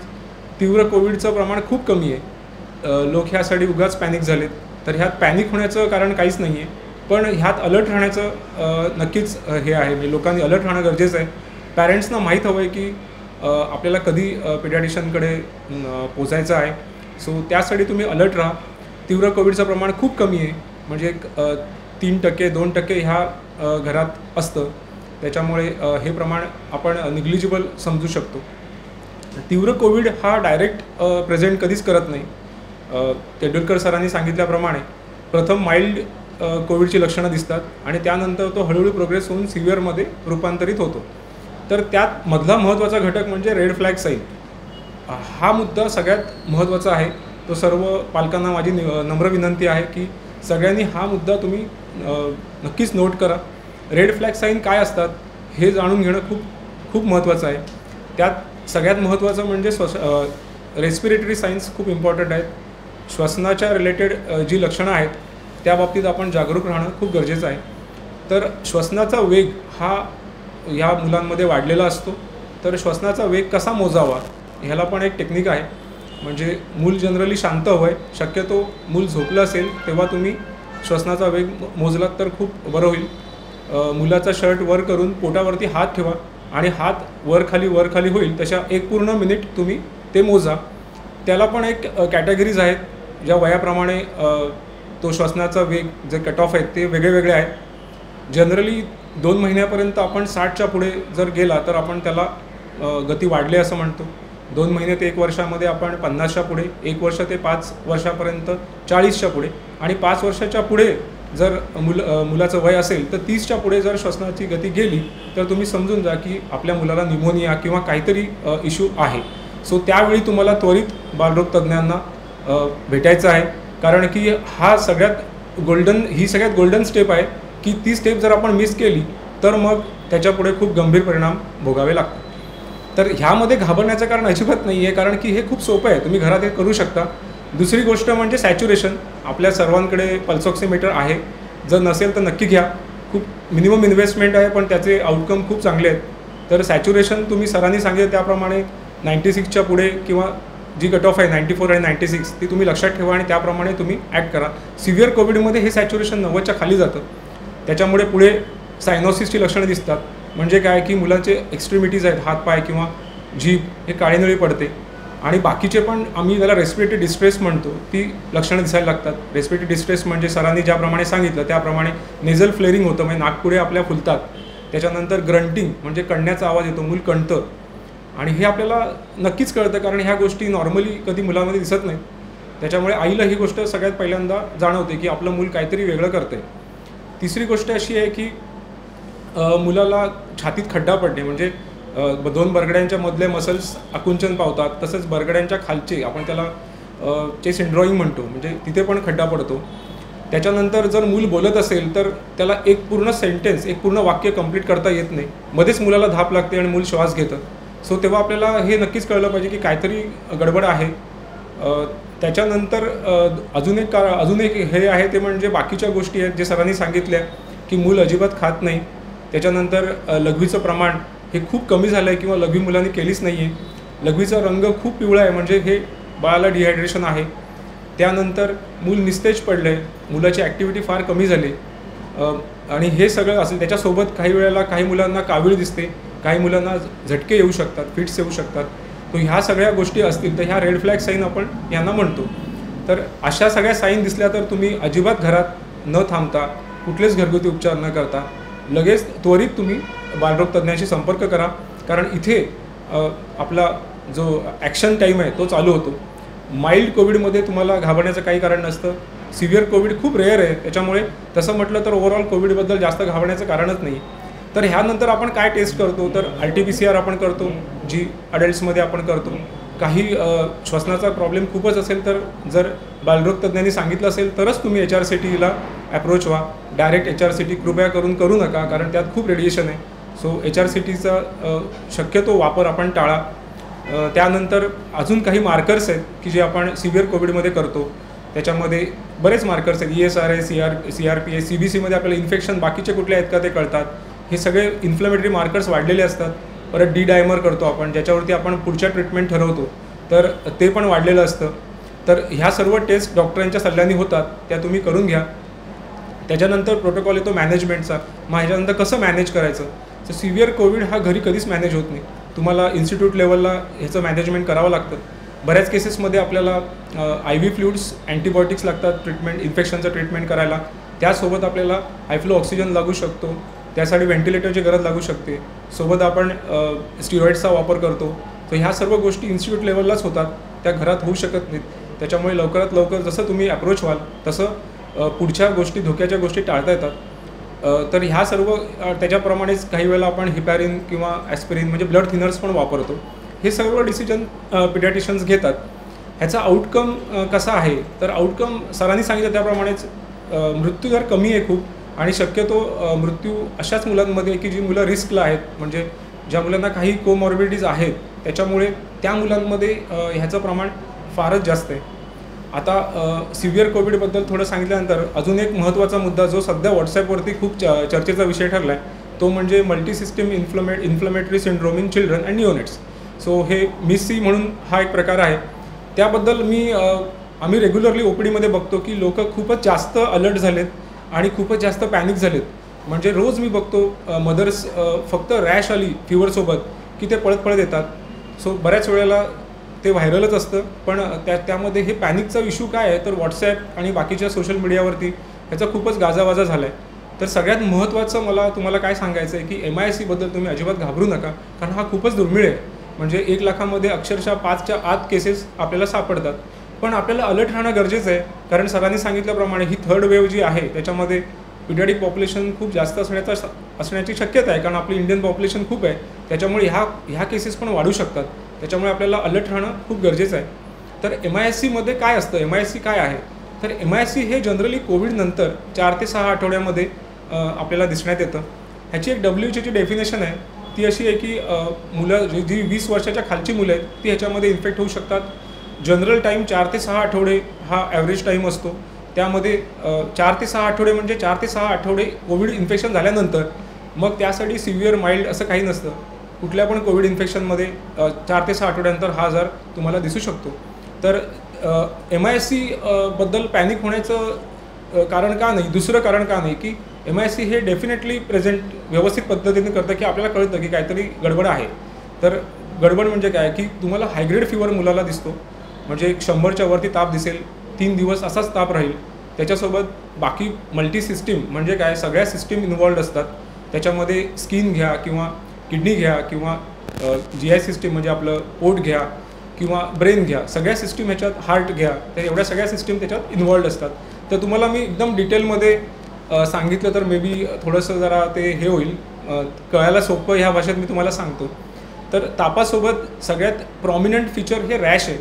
तीव्र कोविडचं प्रमाण खूप कमी आहे. लोक ह्यासाठी उगाच पॅनिक झालेत. तर ह्यात पॅनिक होण्याचं कारण काहीच नाही आहे, पण ह्यात अलर्ट राहण्याचं नक्कीच हे आहे. म्हणजे लोकांनी अलर्ट राहणं गरजेचं आहे. पॅरेंट्सना माहीत हवं आहे की आपल्याला कधी पेडियाट्रिशियनकडे पोचायचं आहे. सो त्यासाठी तुम्ही अलर्ट राहा. तीव्र कोविडचं प्रमाण खूप कमी आहे. म्हणजे 3%, 2% ह्या घरात असतं. त्याच्यामुळे हे प्रमाण आपण निग्लिजिबल समजू शकतो. तीव्र कोविड हा डायरेक्ट प्रेझेंट कधीच करत नाही. तेंडुलकर सरांनी सांगितल्याप्रमाणे प्रथम माइल्ड कोविडची लक्षणं दिसतात आणि त्यानंतर तो हळूहळू प्रोग्रेस होऊन सिव्हिअरमध्ये रूपांतरित होतो. तर त्यात मधला महत्त्वाचा घटक म्हणजे रेड फ्लॅग साईन. हा मुद्दा सगळ्यात महत्त्वाचा आहे. तो सर्व पालकांना माझी नम्र विनंती आहे की सगळ्यांनी हा मुद्दा तुम्ही नक्कीच नोट करा. रेड फ्लॅग साईन काय असतात हे जाणून घेणं खूप खूप महत्त्वाचं आहे. त्यात सगळ्यात महत्त्वाचं म्हणजे रेस्पिरेटरी सायन्स खूप इम्पॉर्टंट आहेत. श्वसनाच्या रिलेटेड जी लक्षणं आहेत त्या बाबतीत आपण जागरूक राहणं खूप गरजेचं आहे. तर श्वसनाचा वेग हा ह्या मुलांमध्ये वाढलेला असतो. तर श्वसनाचा वेग कसा मोजावा ह्याला पण एक टेक्निक आहे. म्हणजे मूल जनरली शांत हवं आहे. शक्यतो मूल झोपलं असेल तेव्हा तुम्ही श्वसनाचा वेग मोजलात तर खूप बरं होईल. मुलाचा शर्ट वर करून पोटावरती हात ठेवा आणि हात वर खाली होईल तशा 1 पूर्ण मिनिट तुम्ही ते मोजा. त्याला पण एक कॅटेगरीज आहेत. ज्या वयाप्रमाणे तो श्वसनाचा वेग जे कट ऑफ आहेत ते वेगळे आहेत. जनरली 2 महिन्यापर्यंत आपण 60च्या पुढे जर गेला तर आपण त्याला गती वाढले असं म्हणतो. 2 महिने ते 1 वर्षामध्ये आपण 50च्या पुढे, 1 वर्ष ते 5 वर्षापर्यंत 40च्या पुढे आणि 5 वर्षाच्या पुढे जर मुलाचं वय असेल तर 30च्या पुढे जर श्वसनाची गती गेली तर तुम्ही समजून जा की आपल्या मुलाला निमोनिया किंवा काहीतरी इश्यू आहे. सो त्यावेळी तुम्हाला त्वरित बालरोग तज्ज्ञांना भेटायचं आहे. कारण की ही सगळ्यात गोल्डन स्टेप आहे की ती स्टेप जर आपण मिस केली तर मग त्याच्यापुढे खूप गंभीर परिणाम भोगावे लागतात. तर ह्यामध्ये घाबरण्याचं कारण अजिबात नाही आहे, कारण की हे खूप सोपं आहे. तुम्ही घरात हे करू शकता. दुसरी गोष्ट म्हणजे सॅच्युरेशन. आपल्या सर्वांकडे पल्स ऑक्सिमीटर आहे. जर नसेल तर नक्की घ्या. खूप मिनिमम इन्व्हेस्टमेंट आहे पण त्याचे आउटकम खूप चांगले आहेत. तर सॅच्युरेशन तुम्ही सरांनी सांगितलं त्याप्रमाणे 96च्या पुढे किंवा जी कट ऑफ आहे 94 आणि 96 ती तुम्ही लक्षात ठेवा आणि त्याप्रमाणे तुम्ही ॲक्ट करा. सिव्हिअर कोविडमध्ये हे सॅच्युरेशन 90च्या खाली जातं. त्याच्यामुळे पुढे सायनोसिसची लक्षणं दिसतात. म्हणजे काय की मुलांचे एक्स्ट्रीमिटीज आहेत, हातपाय किंवा जीभ हे काळीनिळी पडते. आणि बाकीचे पण आम्ही त्याला रेस्पिरेटरी डिस्ट्रेस म्हणतो ती लक्षणं दिसायला लागतात. रेस्पिरेटरी डिस्ट्रेस म्हणजे सरांनी ज्याप्रमाणे सांगितलं त्याप्रमाणे नेझल फ्लेअरिंग होतं, म्हणजे नाकपुडे आपल्या फुलतात. त्याच्यानंतर ग्रंटिंग म्हणजे कणण्याचा आवाज येतो, मूल कणतं. आणि हे आपल्याला नक्कीच कळतं कारण ह्या गोष्टी नॉर्मली कधी मुलामध्ये दिसत नाहीत. त्याच्यामुळे आईला ही गोष्ट सगळ्यात पहिल्यांदा जाणवते की आपलं मूल काहीतरी वेगळं करतं आहे. तिसरी गोष्ट अशी आहे की मुलाला छातीत खड्डा पडणे, म्हणजे 2 बरगड्यांच्या मधले मसल्स आकुंचन पावतात. तसंच बरगड्यांच्या खालचे आपण त्याला चेस्ट सिंड्रॉइंग म्हणतो, म्हणजे तिथे पण खड्डा पडतो. त्याच्यानंतर जर मूल बोलत असेल तर त्याला एक पूर्ण सेंटेन्स, एक पूर्ण वाक्य कंप्लीट करता येत नाही. मध्येच मुलाला धाप लागते आणि मूल श्वास घेतं. सो तेव्हा आपल्याला हे नक्कीच कळलं पाहिजे की काहीतरी गडबड आहे. त्याच्यानंतर अजून एक हे आहे ते म्हणजे बाकीच्या गोष्टी आहेत जे सरांनी सांगितल्या की मूल अजिबात खात नाही. त्याच्यानंतर लघवीचं प्रमाण हे खूप कमी झालं आहे किंवा लघवी मुलांनी केलीच नाही आहे. लघवीचा रंग खूप पिवळा आहे, म्हणजे हे बाळाला डिहायड्रेशन आहे. त्यानंतर मूल निस्तेज पडलं आहे, मुलाची ॲक्टिव्हिटी फार कमी झाली. आणि हे सगळं असेल. त्याच्यासोबत काही वेळेला काही मुलांना कावीळ दिसते, काही मुलांना झटके येऊ शकतात, फिट्स येऊ शकतात. तो ह्या सगळ्या गोष्टी असतील तर ह्या रेड फ्लॅग साईन आपण यांना म्हणतो. तर अशा सगळ्या साईन दिसल्या तर तुम्ही अजिबात घरात न थांबता, कुठलेच घरगुती उपचार न करता लगेच त्वरित तुम्ही बालरोग तज्ज्ञांशी संपर्क करा. कारण इथे आपला जो ॲक्शन टाईम आहे तो चालू होतो. माइल्ड कोविडमध्ये तुम्हाला घाबरण्याचं काही कारण नसतं. सिव्हिअर कोविड खूप रेअर आहे, त्याच्यामुळे तसं म्हटलं तर ओव्हरऑल कोविडबद्दल जास्त घाबरण्याचं कारणच नाही. तर ह्यानंतर आपण काय टेस्ट करतो, तर RT-PCR आपण करतो, जी अडल्ट्समध्ये आपण करतो. काही श्वसनाचा प्रॉब्लेम खूपच असेल तर जर बालरोग तज्ज्ञांनी सांगितलं असेल तरच तुम्ही HRCTला अप्रोच व्हा. डायरेक्ट HRCT कृपया करू नका, कारण त्यात खूप रेडिएशन आहे. सो HRCTचा शक्यतो वापर आपण टाळा. त्यानंतर अजून काही मार्कर्स आहेत की जे आपण सिव्हिअर कोविडमध्ये करतो. त्याच्यामध्ये बरेच मार्कर्स आहेत. ESRA, CRP, CBCमध्ये आपल्याला इन्फेक्शन बाकीचे कुठले आहेत का ते कळतात. हे सगळे इन्फ्लमेटरी मार्कर्स वाढलेले असतात. परत D-डायमर करतो आपण, ज्याच्यावरती आपण पुढच्या ट्रीटमेंट ठरवतो, तर ते पण वाढलेलं असतं. तर ह्या सर्व टेस्ट डॉक्टरांच्या सल्ल्याने होतात, त्या तुम्ही करून घ्या. त्याच्यानंतर प्रोटोकॉल येतो मॅनेजमेंटचा. मग ह्याच्यानंतर कसं मॅनेज करायचं. तर सिव्हिअर कोविड हा घरी कधीच मॅनेज होत नाही. तुम्हाला इन्स्टिट्यूट लेवलला ह्याचं मॅनेजमेंट करावं लागतं. बऱ्याच केसेसमध्ये आपल्याला IV फ्लुइड्स, अँटीबायोटिक्स लागतात ट्रीटमेंट, इन्फेक्शनचं ट्रीटमेंट करायला. त्यासोबत आपल्याला हाय फ्लो ऑक्सिजन लागू शकतो, त्यासाठी व्हेंटिलेटरची गरज लागू शकते. सोबत आपण स्टिरॉइड्सचा वापर करतो. तर ह्या सर्व गोष्टी इन्स्टिट्यूट लेवललाच होतात, त्या घरात होऊ शकत नाहीत. त्याच्यामुळे लवकरात लवकर जसं तुम्ही अप्रोच व्हाल तसं पुढच्या गोष्टी, धोक्याच्या गोष्टी टाळता येतात. तर ह्या सर्व त्याच्याप्रमाणेच काही वेळेला आपण हिपॅरिन किंवा ॲस्पिरिन म्हणजे ब्लड थिनर्स पण वापरतो. हे सर्व डिसिजन पिडियाट्रिशियन्स घेतात. ह्याचा आउटकम कसा आहे, तर आउटकम सरांनी सांगितलं त्याप्रमाणेच मृत्यूदर कमी आहे खूप. आणि शक्यतो मृत्यू अशाच मुलांमध्ये की जी मुलं रिस्कला आहेत, म्हणजे ज्या मुलांना काही कोमॉर्बिडिटीज आहेत, त्याच्यामुळे त्या मुलांमध्ये ह्याचं प्रमाण फारच जास्त आहे. आता सिव्हिअर कोविडबद्दल थोडं सांगितल्यानंतर अजून एक महत्त्वाचा मुद्दा जो सध्या व्हॉट्सॲपवरती खूप चर्चेचा विषय ठरला आहे, तो म्हणजे multisystem inflammatory syndrome in children and neonates. So हे MIS-C म्हणून हा एक प्रकार आहे. त्याबद्दल आम्ही रेग्युलरली OPDमध्ये बघतो की लोक खूपच जास्त अलर्ट झालेत आणि खूपच जास्त पॅनिक झालेत. म्हणजे रोज मी बघतो मदर्स फक्त रॅश आली फीवरसोबत की ते पळत येतात. सो बऱ्याच वेळेला ते व्हायरलच असतं, पण त्यामध्ये हे पॅनिकचा इश्यू काय आहे, तर व्हॉट्सॲप आणि बाकीच्या सोशल मीडियावरती ह्याचा खूपच गाजावाजा झाला आहे. तर सगळ्यात महत्त्वाचं मला तुम्हाला काय सांगायचं आहे की MIS-C बद्दल तुम्ही अजिबात घाबरू नका, कारण हा खूपच दुर्मिळ आहे. म्हणजे 1 लाखामध्ये अक्षरशः 5च्या आत केसेस आपल्याला सापडतात. पण आपल्याला अलर्ट राहणं गरजेचं आहे, कारण सरांनी सांगितल्याप्रमाणे ही थर्ड वेव्ह जी आहे त्याच्यामध्ये पिडियाट्रिक पॉप्युलेशन खूप जास्त असण्याची शक्यता आहे, कारण आपली इंडियन पॉप्युलेशन खूप आहे. त्याच्यामुळे ह्या केसेस पण वाढू शकतात. त्याच्यामुळे आपल्याला अलर्ट राहणं खूप गरजेचं आहे. तर MIS-C काय असतं, MIS-C काय आहे, तर MIS-C हे जनरली कोविडनंतर 4 ते 6 आठवड्यामध्ये आपल्याला दिसण्यात येतं. ह्याची एक WHO ची डेफिनेशन आहे, ती अशी आहे की मुलं जी 20 वर्षाच्या खालची मुलं आहेत ती ह्याच्यामध्ये इन्फेक्ट होऊ शकतात. जनरल टाईम 4 ते 6 आठवडे हा ॲव्हरेज टाईम असतो. त्यामध्ये 4 ते 6 आठवडे म्हणजे 4 ते 6 आठवडे कोविड इन्फेक्शन झाल्यानंतर मग त्यासाठी सिव्हिअर माइल्ड असं काही नसतं. कुठल्या पण कोविड इन्फेक्शनमध्ये 4 ते 6 आठवड्यानंतर हा आजार तुम्हाला दिसू शकतो. तर MIS-C बद्दल पॅनिक होण्याचं कारण का नाही, दुसरं कारण का नाही की MIS-C हे डेफिनेटली प्रेझेंट व्यवस्थित पद्धतीने करतं की आपल्याला कळतं की काहीतरी गडबड आहे. तर गडबड म्हणजे काय की तुम्हाला हायग्रेड फीवर मुलाला दिसतो, म्हणजे 100च्या वरती ताप दिसेल, 3 दिवस असाच ताप राहील. त्याच्यासोबत बाकी मल्टी सिस्टीम म्हणजे काय, सगळ्या सिस्टीम इन्वॉल्ड असतात. त्याच्यामध्ये स्किन घ्या किंवा किडनी घ्या किंवा GI सिस्टीम म्हणजे आपलं पोट घ्या किंवा ब्रेन घ्या, सगळ्या सिस्टीम ह्याच्यात, हार्ट घ्या, तर एवढ्या सगळ्या सिस्टीम त्याच्यात इन्वॉल्ड असतात. तर तुम्हाला मी एकदम डिटेलमध्ये सांगितलं तर मे बी थोडंसं जरा ते हे होईल, कळायला सोपं ह्या भाषेत मी तुम्हाला सांगतो. तर तापासोबत सगळ्यात प्रॉमिनंट फीचर हे रॅश आहे.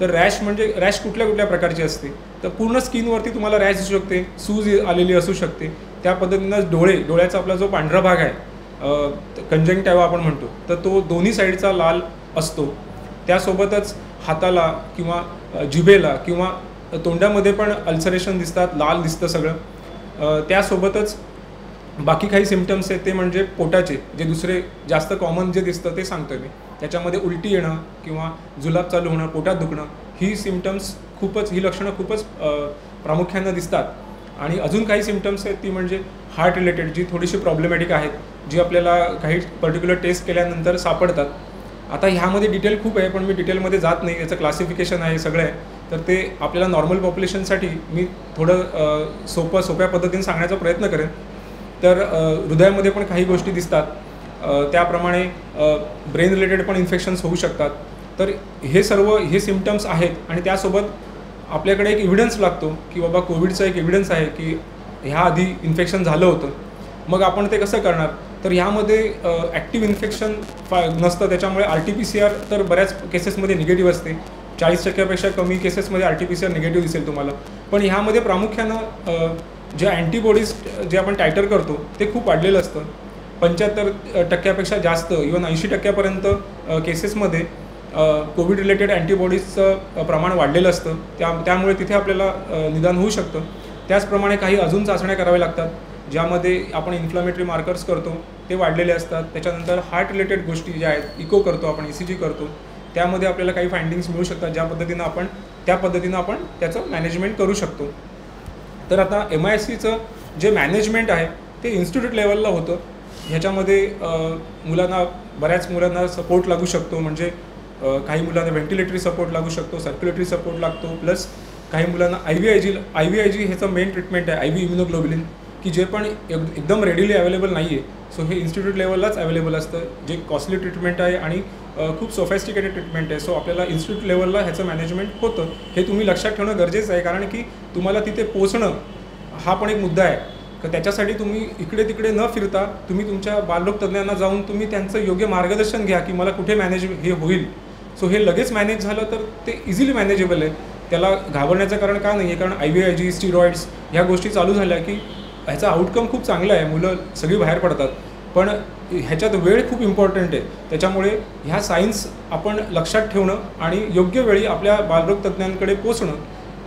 तर रॅश म्हणजे रॅश कुठल्या प्रकारची असते, तर पूर्ण स्किनवरती तुम्हाला रॅश दिसू शकते, सूज आलेली असू शकते. त्या पद्धतीनं डोळ्याचा आपला जो पांढरा भाग आहे, कंजंक्टिव्हा आपण म्हणतो, तर तो दोन्ही साईडचा लाल असतो. त्यासोबतच हाताला किंवा जिभेला किंवा तोंडामध्ये पण अल्सरेशन दिसतात, लाल दिसतं सगळं. त्यासोबतच बाकी काही सिम्पटम्स आहेत ते म्हणजे पोटाचे, जे दुसरे जास्त कॉमन जे दिसतं ते सांगतो मी. त्याच्यामध्ये उलटी येणं किंवा जुलाब चालू होणं, पोटात दुखणं, ही लक्षणं खूपच प्रामुख्यानं दिसतात. आणि अजून काही सिम्पटम्स आहेत ती म्हणजे हार्ट रिलेटेड, जी थोडीशी प्रॉब्लेमॅटिक आहेत, जी आपल्याला काही पर्टिक्युलर टेस्ट केल्यानंतर सापडतात. आता ह्यामध्ये डिटेल खूप आहे, पण मी डिटेलमध्ये जात नाही, याचं क्लासिफिकेशन आहे सगळं आहे. तर ते आपल्याला नॉर्मल पॉप्युलेशनसाठी मी थोडं सोप्या पद्धतीने सांगण्याचा प्रयत्न करेन. तर हृदयामध्ये पण काही गोष्टी दिसतात. त्याप्रमाणे ब्रेन रिलेटेड पण इन्फेक्शन्स होऊ शकतात. तर हे सिम्पटम्स आहेत आणि त्यासोबत आपल्याकडे एक एव्हिडन्स लागतो की बाबा कोविडचा एक एव्हिडन्स आहे की ह्या आधी इन्फेक्शन झालं होतं. मग आपण ते कसं करणार? तर ह्यामध्ये ॲक्टिव्ह इन्फेक्शन नसतं, त्याच्यामुळे RT-PCR तर बऱ्याच केसेसमध्ये निगेटिव्ह असते. 40% कमी केसेसमध्ये RT-PCR निगेटिव्ह दिसेल तुम्हाला. पण ह्यामध्ये प्रामुख्यानं जे अँटीबॉडीज जे आपण टायटर करतो ते खूप वाढलेलं असतं. 75% जास्त, इव्हन 80% केसेसमध्ये कोविड रिलेटेड अँटीबॉडीजचं प्रमाण वाढलेलं असतं. त्यामुळे तिथे आपल्याला निदान होऊ शकतं. त्याचप्रमाणे काही अजून चाचण्या कराव्या लागतात ज्यामध्ये आपण इन्फ्लॅमेटरी मार्कर्स करतो ते वाढलेले असतात. त्याच्यानंतर हार्ट रिलेटेड गोष्टी ज्या आहेत, इको करतो आपण, ECG करतो, त्यामध्ये आपल्याला काही फाइंडिंग्स मिळू शकतात त्या पद्धतीनं आपण त्याचं मॅनेजमेंट करू शकतो. तर आता MISCचं जे मॅनेजमेंट आहे ते इन्स्टिट्यूट लेवलला होतं. ह्याच्यामध्ये बऱ्याच मुलांना सपोर्ट लागू शकतो. म्हणजे काही मुलांना व्हेंटिलेटरी सपोर्ट लागू शकतो, सर्क्युलेटरी सपोर्ट लागतो, प्लस काही मुलांना IVIG ह्याचं मेन ट्रीटमेंट आहे, IV इम्युनोग्लोबुलिन, की जे पण एकदम रेडिली अवेलेबल नाही आहे. सो हे इन्स्टिट्यूट लेवललाच अवेलेबल असतं, जे कॉस्टली ट्रीटमेंट आहे आणि खूप सोफेस्टिकेटेड ट्रीटमेंट आहे. सो आपल्याला इन्स्टिट्यूट लेवलला ह्याचं मॅनेजमेंट होतं. हे तुम्ही लक्षात ठेवणं गरजेचं आहे, कारण की तुम्हाला तिथे पोहोचणं हा पण एक मुद्दा आहे. तर त्याच्यासाठी तुम्ही इकडे तिकडे न फिरता तुम्ही तुमच्या बालरोग तज्ज्ञांना जाऊन तुम्ही त्यांचं योग्य मार्गदर्शन घ्या की मला कुठे मॅनेज हे होईल. सो हे लगेच मॅनेज झालं तर ते इझिली मॅनेजेबल आहे. त्याला घाबरण्याचं कारण का नाही आहे, कारण IVIG, स्टिरॉइड्स ह्या गोष्टी चालू झाल्या की ह्याचा आउटकम खूप चांगला आहे, मुलं सगळी बाहेर पडतात. पण ह्याच्यात वेळ खूप इम्पॉर्टंट आहे. त्याच्यामुळे ह्या सायन्स आपण लक्षात ठेवणं आणि योग्य वेळी आपल्या बालरोग तज्ज्ञांकडे पोचणं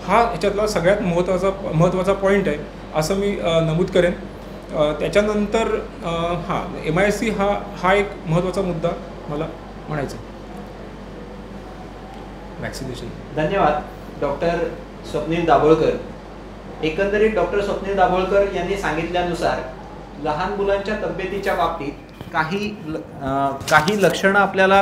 हा ह्याच्यातला सगळ्यात महत्त्वाचा पॉईंट आहे असं मी नमूद करेन. त्याच्यानंतर MISC हा एक महत्त्वाचा मुद्दा मला म्हणायचा. वॅक्सिनेशन. धन्यवाद डॉक्टर स्वप्नील दाभोळकर. एकंदरीत डॉक्टर स्वप्नील दाभोळकर यांनी सांगितल्यानुसार लहान मुलांच्या तब्येतीच्या बाबतीत काही लक्षणं आपल्याला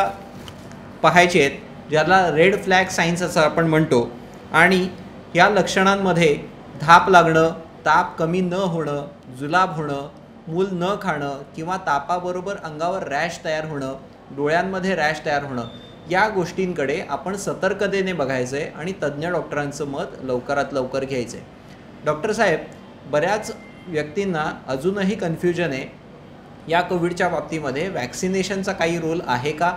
पाहायची आहेत, ज्याला रेड फ्लॅग सायन्स असं आपण म्हणतो. आणि या लक्षणांमध्ये धाप लागणं, ताप कमी न होणं, जुलाब होणं, मूल न खाणं किंवा तापाबरोबर अंगावर रॅश तयार होणं, डोळ्यांमध्ये रॅश तयार होणं, या गोष्टींकडे आपण सतर्कतेने बघायचं आहे आणि तज्ज्ञ डॉक्टरांचं मत लवकरात लवकर घ्यायचं आहे. डॉक्टर साहेब, बऱ्याच व्यक्तींना अजूनही कन्फ्युजन आहे या कोविडच्या बाबतीमध्ये वॅक्सिनेशनचा काही रोल आहे का,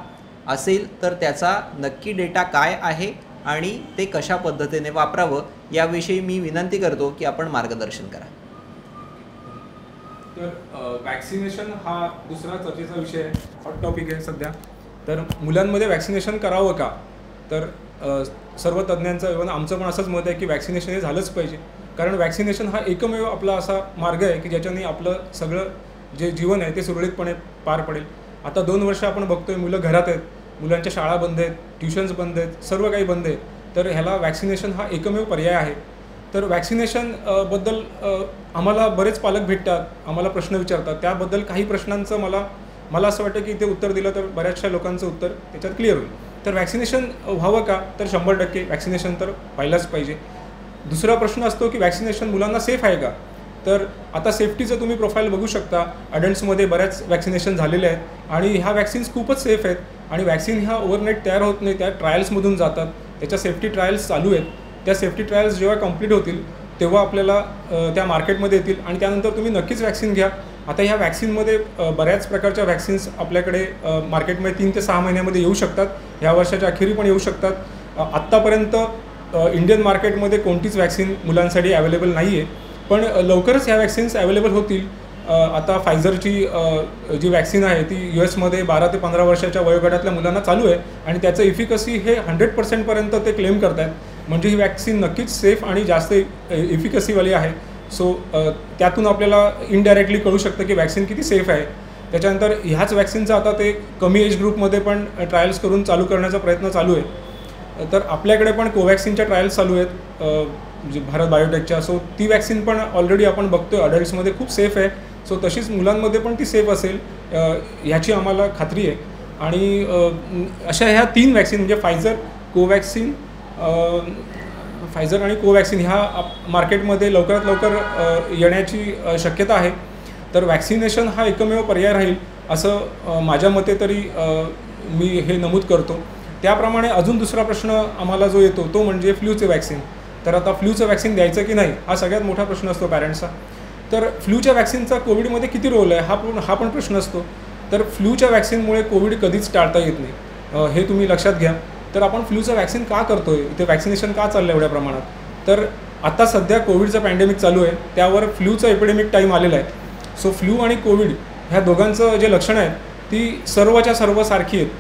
असेल तर त्याचा नक्की डेटा काय आहे आणि ते कशा पद्धतीने वापरावं याविषयी मी विनंती करतो की आपण मार्गदर्शन करा. तर वॅक्सिनेशन हा दुसरा चर्चेचा विषय आहे, हॉट टॉपिक आहे सध्या. तर मुलांमध्ये वॅक्सिनेशन करावं का? तर सर्व तज्ज्ञांचं इव्हन आमचं पण असंच मत आहे की वॅक्सिनेशन हे झालंच पाहिजे. कारण वॅक्सिनेशन हा एकमेव आपला असा मार्ग आहे की ज्याच्याने आपलं सगळं जे जीवन आहे ते सुरळीतपणे पार पडेल. आता 2 वर्ष आपण बघतोय मुलं घरात आहेत, मुलांच्या शाळा बंद आहेत, ट्युशन्स बंद आहेत, सर्व काही बंद आहे. तर ह्याला वॅक्सिनेशन हा एकमेव पर्याय आहे. तर वॅक्सिनेशन बद्दल आम्हाला बरेच पालक भेटतात, आम्हाला प्रश्न विचारतात. त्याबद्दल काही प्रश्नांचं मला असं वाटतं की इथे उत्तर दिलं तर बऱ्याचशा लोकांचं उत्तर त्याच्यात क्लिअर होईल. तर वॅक्सिनेशन व्हावं का? तर 100% वॅक्सिनेशन तर व्हायलाच पाहिजे. दुसरा प्रश्न असतो की वॅक्सिनेशन मुलांना सेफ आहे का? तर आता सेफ्टीचं तुम्ही प्रोफाईल बघू शकता. अडल्ट्समध्ये बऱ्याच वॅक्सिनेशन झालेले आहेत आणि ह्या वॅक्सिन्स खूपच सेफ आहेत. आणि वॅक्सिन ह्या ओव्हरनाईट तयार होत नाही, त्या ट्रायल्समधून जातात, त्याच्या सेफ्टी ट्रायल्स चालू आहेत. त्या सेफ्टी ट्रायल्स जेव्हा कंप्लीट होतील तेव्हा आपल्याला त्या मार्केटमध्ये येतील आणि त्यानंतर तुम्ही नक्कीच वॅक्सिन घ्या. आता ह्या वॅक्सिनमध्ये बऱ्याच प्रकारच्या वॅक्सिन्स आपल्याकडे मार्केटमध्ये 3 ते 6 महिन्यामध्ये येऊ शकतात. ह्या वर्षाच्या अखेरी पण येऊ शकतात. आत्तापर्यंत इंडियन मार्केटमध्ये कोणतीच वॅक्सिन मुलांसाठी अवेलेबल नाही आहे, पण लवकरच ह्या वॅक्सिन्स अवेलेबल होतील. आता फायझरची जी वॅक्सिन आहे ती US मध्ये 12 ते 15 वर्षाच्या वयोगटातल्या मुलांना चालू आहे आणि त्याचं इफिकसी हे 100% ते क्लेम करत आहेत. म्हणजे ही वॅक्सिन नक्कीच सेफ आणि जास्त इफिकसीवाली आहे. सो त्यातून आपल्याला इनडायरेक्टली कळू शकतं की वॅक्सिन किती सेफ आहे. त्याच्यानंतर ह्याच वॅक्सिनचं आता ते कमी एज ग्रुपमध्ये पण ट्रायल्स करून चालू करण्याचा प्रयत्न चालू आहे. तर आपल्याकडे पण कोवॅक्सिनच्या ट्रायल्स चालू आहेत जे भारत बायोटेकच्या. सो ती वॅक्सिन पण ऑलरेडी आपण बघतोय अडल्ट्समध्ये खूप सेफ आहे. सो तशीच मुलांमध्ये पण ती सेफ असेल ह्याची आम्हाला खात्री आहे. आणि अशा ह्या 3 वॅक्सिन म्हणजे फायझर आणि कोवॅक्सिन ह्या मार्केटमध्ये लवकरात लवकर येण्याची शक्यता आहे. तर वॅक्सिनेशन हा एकमेव पर्याय राहील. असं माझ्या मते तरी मी हे नमूद करतो. त्याप्रमाणे अजून दुसरा प्रश्न आम्हाला जो येतो तो म्हणजे फ्लूचे वॅक्सिन. तर आता फ्लूचं वॅक्सिन द्यायचं की नाही हा सगळ्यात मोठा प्रश्न असतो पॅरेंट्सचा. तर फ्लूच्या वॅक्सिनचा कोविडमध्ये किती रोल आहे हा पण प्रश्न असतो. तर फ्लूच्या वॅक्सिनमुळे कोविड कधीच टाळता येत नाही, हे तुम्ही लक्षात घ्या. तर आपण फ्लूचं वॅक्सिन का करतो आहे, इथे वॅक्सिनेशन का चाललं एवढ्या प्रमाणात? तर आता सध्या कोविडचं पॅन्डेमिक चालू आहे, त्यावर फ्लूचं एपिडेमिक टाईम आलेला आहे. सो फ्लू आणि कोविड ह्या दोघांचं जे लक्षणं आहेत ती सर्वच्या सर्व सारखी आहेत.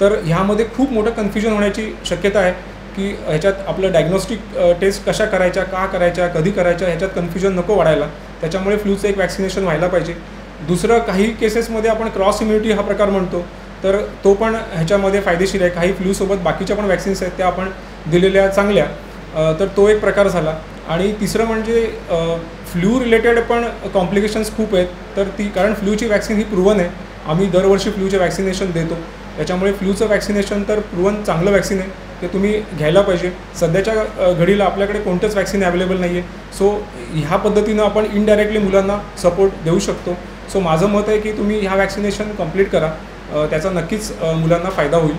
तर ह्यामध्ये खूप मोठं कन्फ्युजन होण्याची शक्यता आहे की ह्याच्यात आपलं डायग्नोस्टिक टेस्ट कशा करायच्या, का करायच्या, कधी करायच्या, ह्याच्यात कन्फ्युजन नको वाढायला. त्याच्यामुळे फ्लूचं एक वॅक्सिनेशन व्हायला पाहिजे. दुसरं, काही केसेसमध्ये आपण क्रॉस इम्युनिटी हा प्रकार म्हणतो, तर तो पण ह्याच्यामध्ये फायदेशीर आहे. काही फ्लूसोबत बाकीच्या पण वॅक्सिन्स आहेत त्या आपण दिलेल्या चांगल्या, तर तो एक प्रकार झाला. आणि तिसरं म्हणजे फ्लू रिलेटेड पण कॉम्प्लिकेशन्स खूप आहेत. तर कारण फ्लूची वॅक्सिन ही प्रूव्हन आहे, आम्ही दरवर्षी फ्लूचे वॅक्सिनेशन देतो. त्याच्यामुळे फ्लूचं वॅक्सिनेशन तर प्रूव्हन चांगलं वॅक्सिन आहे, ते तुम्ही घ्यायला पाहिजे. सध्याच्या घडीला आपल्याकडे कोणतंच वॅक्सिन अवेलेबल नाही आहे. सो ह्या पद्धतीनं आपण इनडायरेक्टली मुलांना सपोर्ट देऊ शकतो. सो माझं मत आहे की तुम्ही ह्या वॅक्सिनेशन कंप्लीट करा, त्याचा नक्कीच मुलांना फायदा होईल.